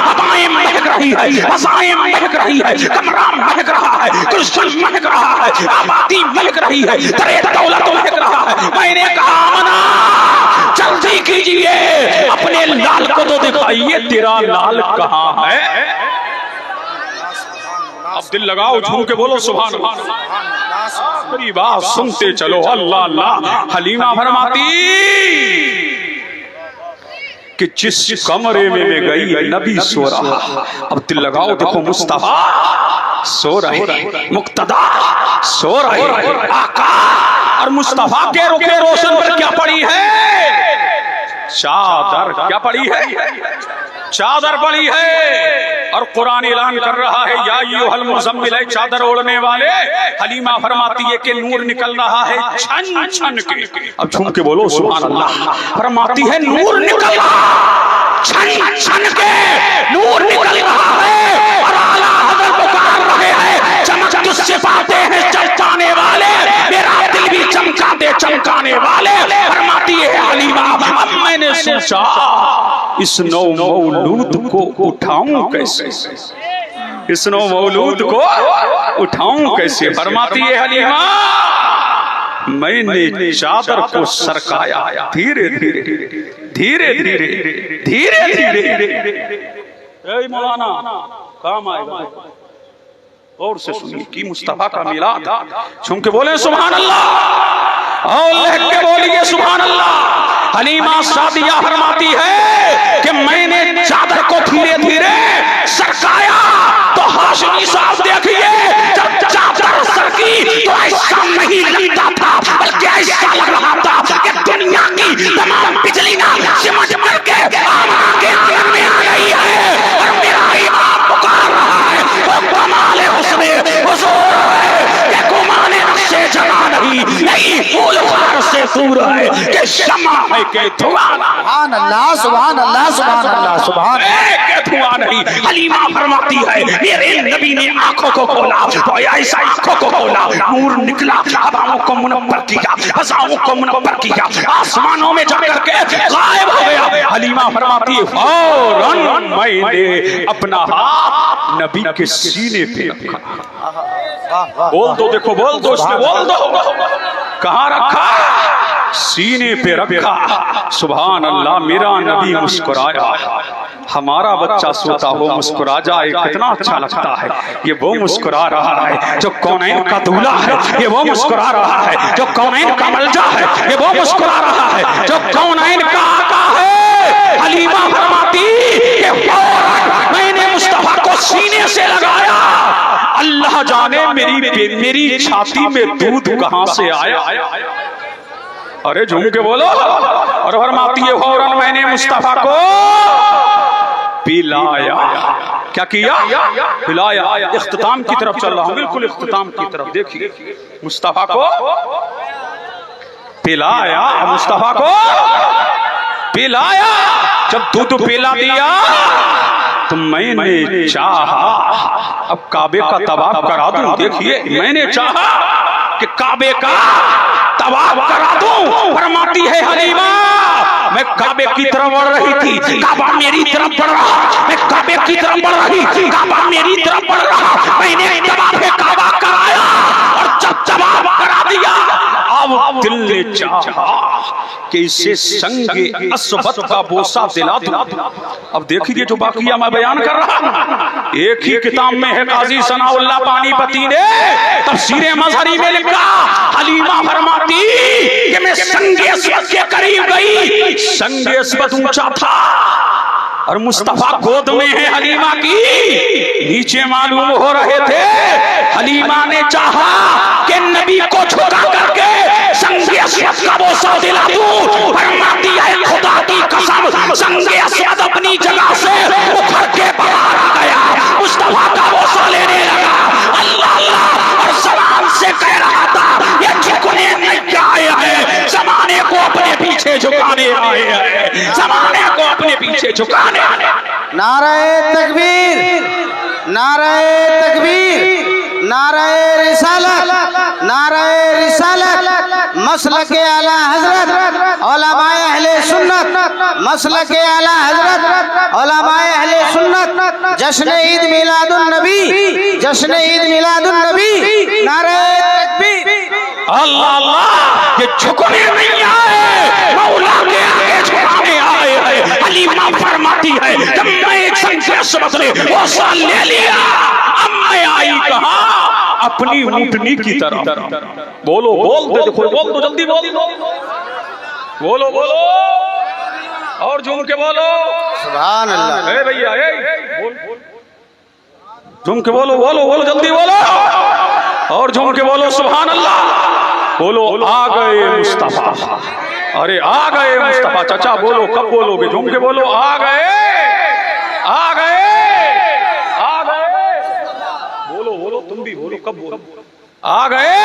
हवाएं महक रही है, फजाएं महक रही है, कमरा महक रहा है, गुलशन महक रहा है, आबादी महक रही है, दरे दौलत महक रहा है। मैंने कहा आमना जल्दी कीजिए, अपने लाल को तो दिखाइए, तेरा लाल कहाँ है? अब दिल लगाओ, झूम के बोलो सुभान अल्लाह। मेरी बात सुनते चलो। अल्लाह अल्लाह। हलीमा फरमाती कि जिस कमरे में मैं गई नबी सो रहा। अब दिल लगाओ, देखो मुस्तफा सो रहे, मुक्तदा सो रहे, आका और मुस्तफा के रुखे रोशन पर क्या पड़ी है? चादर। क्या पड़ी है? चादर पड़ी है। और कुरान ऐलान कर रहा है या अय्युहल मुज़म्मिल, चादर ओढ़ने वाले। हलीमा फरमाती है कि नूर निकल रहा है छन छन के। अब झूम के बोलो सुभान अल्लाह। फरमाती है नूर निकल रहा छन छन के, नूर निकल रहा है और आला हज़रत पुकार रहे हैं चमक तुझसे पाते हैं चमकाने वाले, मेरा दिल भी चमका दे चमकाने वाले। फरमाती है हलीमा अब मैंने सोचा इस नौ मौलूद को उठाऊं कैसे, इस नौ मौलूद को उठाऊं कैसे? फरमाती है हलीमा मैंने चादर को सरकाया, धीरे धीरे धीरे धीरे धीरे धीरे। मौलाना काम आएगा और से सुनिए कि मुस्तफा का मिलाद। झूम के बोले सुभान अल्लाह और लहक के बोलिए सुभान अल्लाह। हलीमा सादिया फरमाती है कि मैंने चादर को धीरे धीरे सरकाया तो हाशमी साहब देखिए जब चादर सरकी तो ऐसा नहीं लगता था, बल्कि ऐसा लग रहा था कि दुनिया की तमाम बिजली ना सिमट मर के आमना के आंगन में आ गई है और मेरा इमाम पुकार रहा है। वो कमाल हुस्न हुजूर है, ये गुमाने से जमा नहीं फूल से दूर है कि शमा है के धुआं। सुभान अल्लाह सुभान अल्लाह सुभान अल्लाह सुभान के धुआं नहीं। हलीमा फरमाती है मेरे नबी ने आंखों को खोला तो ऐसा आंखों को खोला नूर निकला, हवाओं को मुनव्वर किया, फजाओं को मुनव्वर किया, आसमानों में जाकर के गायब हो गया। हलीमा फरमाती है फौरन मैंने अपना हाथ नबी के सीने पे रखा। बोल दो, देखो बोल दो, इसमें बोल दो कहाँ रखा? सीने पे रखा। सुभान अल्लाह। मेरा नबी मुस्कुराया, हमारा बच्चा सोता हो मुस्कुरा जाए कितना अच्छा लगता है। ये वो मुस्कुरा रहा है जो कौनैन का दूल्हा है, ये वो मुस्कुरा रहा है जो कौनैन का मलजा है, ये वो मुस्कुरा रहा है जो कौनैन का आका है। हलीमा फरमाती मैंने मुस्तफा को सीने से लगाया, अल्लाह जाने मेरी छाती में दूध कहां से आया। अरे झूम के बोलो। और फरमाती है फौरन मैंने मुस्तफा को पिलाया। क्या किया? पिलाया। इख्तिताम की तरफ चल रहा हूं, बिल्कुल इख्तिताम की तरफ। देखिए मुस्तफा को पिलाया, मुस्तफा को पिलाया। जब दूध पिला दिया तो मैंने चाहा अब काबे का तवाफ करा दूं। देखिए मैंने चाहा कि काबे का तवाफ करा दूं। फरमाती है हलीमा मैं काबे की तरफ बढ़ रही थी, काबा मेरी तरफ बढ़ रहा, मैं काबे की तरफ बढ़ रही थी, काबा मेरी तरफ बढ़ रहा। मैंने तवाफ काबा कराया और जब तवाफ करा दिया अब दिल ने चाहा कि इसे संगे अस्वद का बोसा दिला दूं। अब देखिए जो बाकिया मैं बयान कर रहा हूं एक ही किताब में है। काजी सनाउल्लाह पानीपती ने तफसीरे मजहरी में लिखा, हलीमा फरमाती कि मैं संगे अस्वद के करीब गई। संगे अस्वद ऊंचा था और मुस्तफा गोद में है हलीमा की, नीचे मालूम हो रहे थे। हलीमा ने चाहा कि नबी को झुका करके संगे अस्वद का बोसा दिला दूं। फरमाती है खुदा की कसम संगे अस्वद अपनी जगह से उखड़ के बाहर आ गया, मुस्तफा का बोसा लेने लगा। अल्लाह अल्लाह और सलाम से कह रहा था ये झुकने नहीं आए हैं, जमाने को अपने पीछे झुकाने आए हैं, जमाने को अपने पीछे झुकाने आए हैं। नारे तकबीर, नारे तकबीर, नारे रिसालत, नारे रिसालत, मसलके आला हजरत उलमाए अहले सुन्नत, मसलके आला हजरत उलमाए अहले सुन्नत, जश्न ईद मिलादुन नबी, जश्न ईद मिलादुन नबी। नारे तकबीर। अल्लाह अल्लाह ये झुकने नहीं आए, मौला के आगे झुकाने आए हैं। हलीमा फरमाती है जब मैं एक संगे सबक ले वो साल ले लिया, अब मैं आई कहां अपनी ऊंटनी की तरफ। बोलो बोल दे, देखो बोल दो जल्दी बोल, बोलो बोलो और झूम के बोलो सुभान अल्लाह। ए भैया बोल झूम के बोलो, बोलो बोलो जल्दी बोलो और झूम के बोलो सुभान अल्लाह। बोलो आ गए मुस्तफा, अरे आ गए मुस्तफा। चाचा बोलो कब बोलोगे? झूम के बोलो आ गए, आ गए, आ गए। बोलो बोलो तुम भी बोलो कब बोलो? आ गए,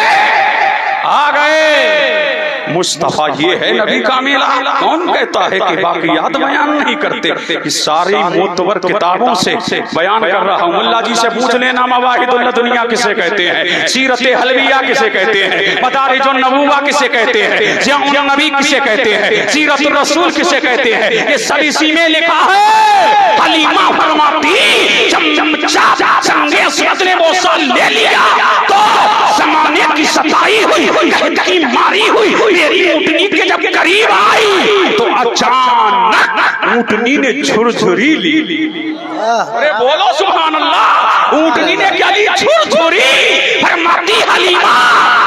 आ गए। मुस्तफा ये है नबी का मेला। कौन कहता है कि बाकियात बयान नहीं करते? कि सारी मोतबर किताबों से बयान कर रहा हूँ। मुल्ला जी से पूछ लेना मवाहिदुल दुनिया किसे कहते हैं, सीरत हलविया किसे कहते हैं, मदारिजुन नबुवा किसे कहते हैं, जियाउन नबी किसे कहते हैं, सीरतुर रसूल किसे कहते हैं, ये सब इसी में लिखा है। हलीमा फरमाती संगे अस्वद ने बोसा ले लिया तो जमाने की सताई हुई, मारी हुई, मेरी ऊँटनी के जब करीब आई तो अचानक ऊँटनी ने झुरझुरी ली। अरे बोलो सुभान अल्लाह। ऊँटनी ने क्या ली? झुरझुरी। फरमाती हलीमा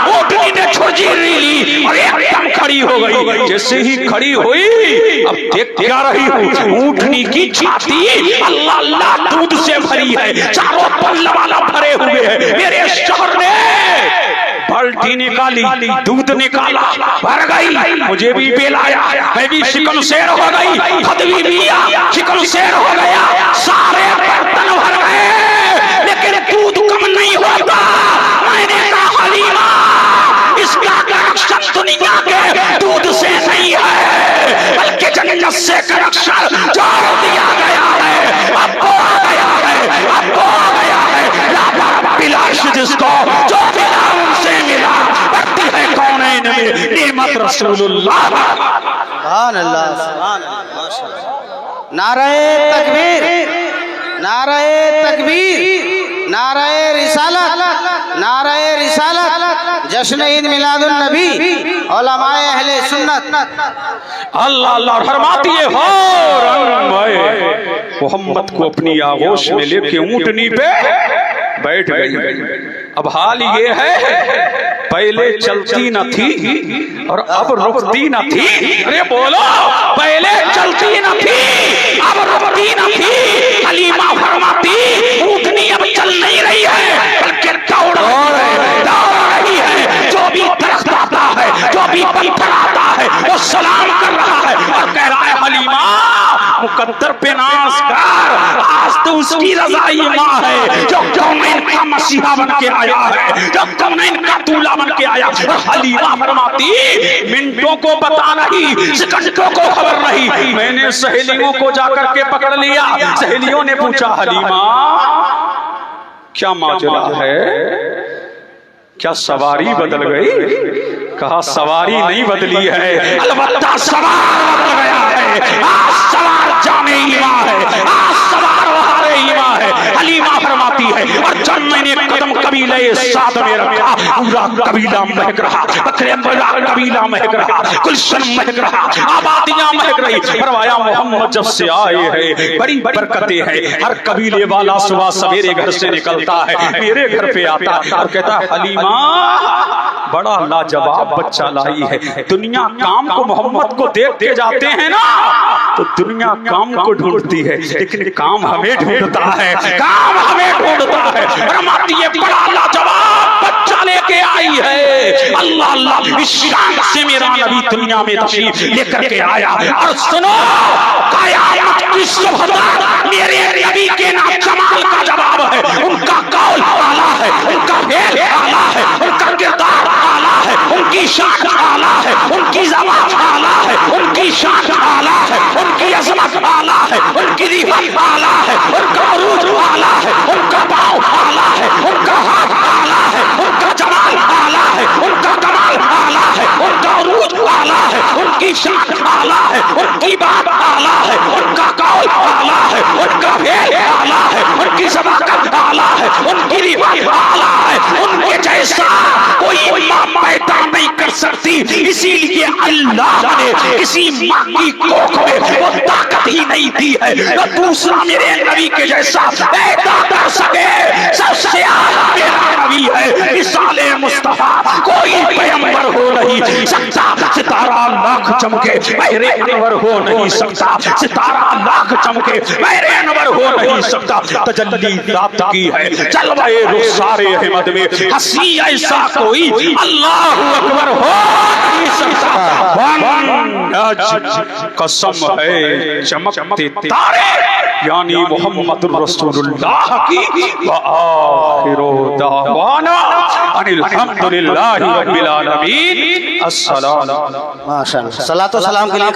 ऊँटनी ने झुरझुरी ली और एकदम खड़ी हो गई। जैसे ही खड़ी हुई अब देख क्या रही हूँ, ऊँटनी की छाती अल्लाह अल्लाह दूध से भरी है, चारों पल्ला वाला भरे हुए हैं। मेरे शौहर ने बाल्टी निकाली, दूध निकाला, भर गई, मुझे भी पिलाया, मैं भी शिकन शेर हो गई, खुद भी पिया, शिकन शेर हो गया, सारे बर्तन भर गए, लेकिन दूध कम नहीं होता। मैंने कहा हलीमा इसका कनेक्शन दुनिया के दूध से नहीं है बल्कि जन्नत से कनेक्शन जोड़ दिया गया है। अब वो आ गया है, अब वो आ गया है। बिलाश जिसको जो मिला उनसे मिला, बढ़ती है कौनैन में नेमत रसूलुल्लाह। सुभान अल्लाह, सुभान अल्लाह, माशाअल्लाह। नारे तकबीर, नारे तकबीर, नारे रिसालत, नारे रिसालत, जश्न ईद मिलादुन नबी उलमाए अहले सुन्नत। अल्लाह अल्लाह फरमाती है मोहम्मद को अपनी आगोश में लेके ऊंटनी पे बैठ गई। अब हाल ये है पहले चलती न थी और अब रुकती न थी। अरे बोलो पहले चलती न थी अब रुकती न थी। हलीमा फरमाती ऊँटनी अब चल नहीं रही है बल्कि दौड़ रही है। जो भी दरख्त आता है, जो भी पत्थर आता है वो सलाम कर रहा है और कह रहा है हलीमा मुकद्दर पे नाज कर, आज तो उसकी रज़ाई माँ है जो कौनैन का मसीहा बन के आया है, जो कौनैन का दूल्हा बन के आया। और हलीमा फरमाती मिनटों को पता नहीं, सेकंडों को खबर नहीं। मैंने सहेलियों को जाकर के पकड़ लिया। सहेलियों ने पूछा हलीमा क्या माजरा है, क्या सवारी बदल गई? कहा सवारी नहीं बदली है, अलबत्ता सवार बदल गया है। आज सवार जाने ईमान है, आज सवार वहारे ईमान है। हलीमा फरमाती है और जब मैंने कदम कबीले साथ में रखा, पूरा कबीला महक रहा, बकरे कबीला महक रहा, गुलशन महक रहा, आबादियां महक रही। फरमाया मोहम्मद जब से आए हैं बड़ी बरकतें हैं। हर कबीले वाला सुबह सवेरे घर से निकलता है, मेरे घर पे आता और कहता हलीमा बड़ा लाजवाब बच्चा लाई है। दुनिया काम को मोहम्मद को देख के जाते हैं ना, तो दुनिया काम को ढूंढती है, लेकिन काम हमें ढूंढता है, काम हमें ढूंढता है। फरमाती है बड़ा लाजवाब बच्चा लेके आई है। अल्लाह अल्लाह, इस शान से मेरा नबी दुनिया में तशरीफ लेकर के आया। और सुनो, कयामत की सुबह मेरे नबी के नाम जमाल का जवाब है। उनका कौल आला है, उनका फेल आला है, उनका किरदार आला है, उनकी शान आला है, उनकी ज़बान आला है, उनकी शान आला है, उनकी अज़मत आला है, उनकी रिफ़त आला है, उनका उरूज आला है, उनका पाँव आला है, उनका हाथ आला है, उनका जमाल आला है, उनका कमाल आला है, उनका उरूज आला है, उनकी शान आला है, उनकी बात आला है, उनका कौल आला है, उनका फेल आला है, उनकी ज़बान आला है, उनकी रिफ़त आला है। उनके जैसा कोई माँ पैदा नहीं कर सकती, इसीलिए अल्लाह ने किसी माँ की कोख में वो ताकत ही नहीं दी है तो दूसरा मेरे नबी के जैसा पैदा कर सके। सबसे आला मेरा नबी है, मिसाले मुस्तफा कोई पैगंबर हो नहीं सकता। सितारा लाख चमके मेरे अनवर हो नहीं सकता, सितारा लाख चमके मेरे अनवर हो नहीं सकता। तजल्ली रात की है जलवाए रुखसारे अहमद में, हंसी ऐसा कोई अल्लाहु अकबर हो नहीं सकता। कसम है चमकते तारे यानी मोहम्मद रसूलुल्लाह की। व आखिरु दावाना अनिल हम्दुलिल्लाहि रब्बिल आलमीन। अस्सलाम। माशाअल्लाह, सलातो सलाम के लिए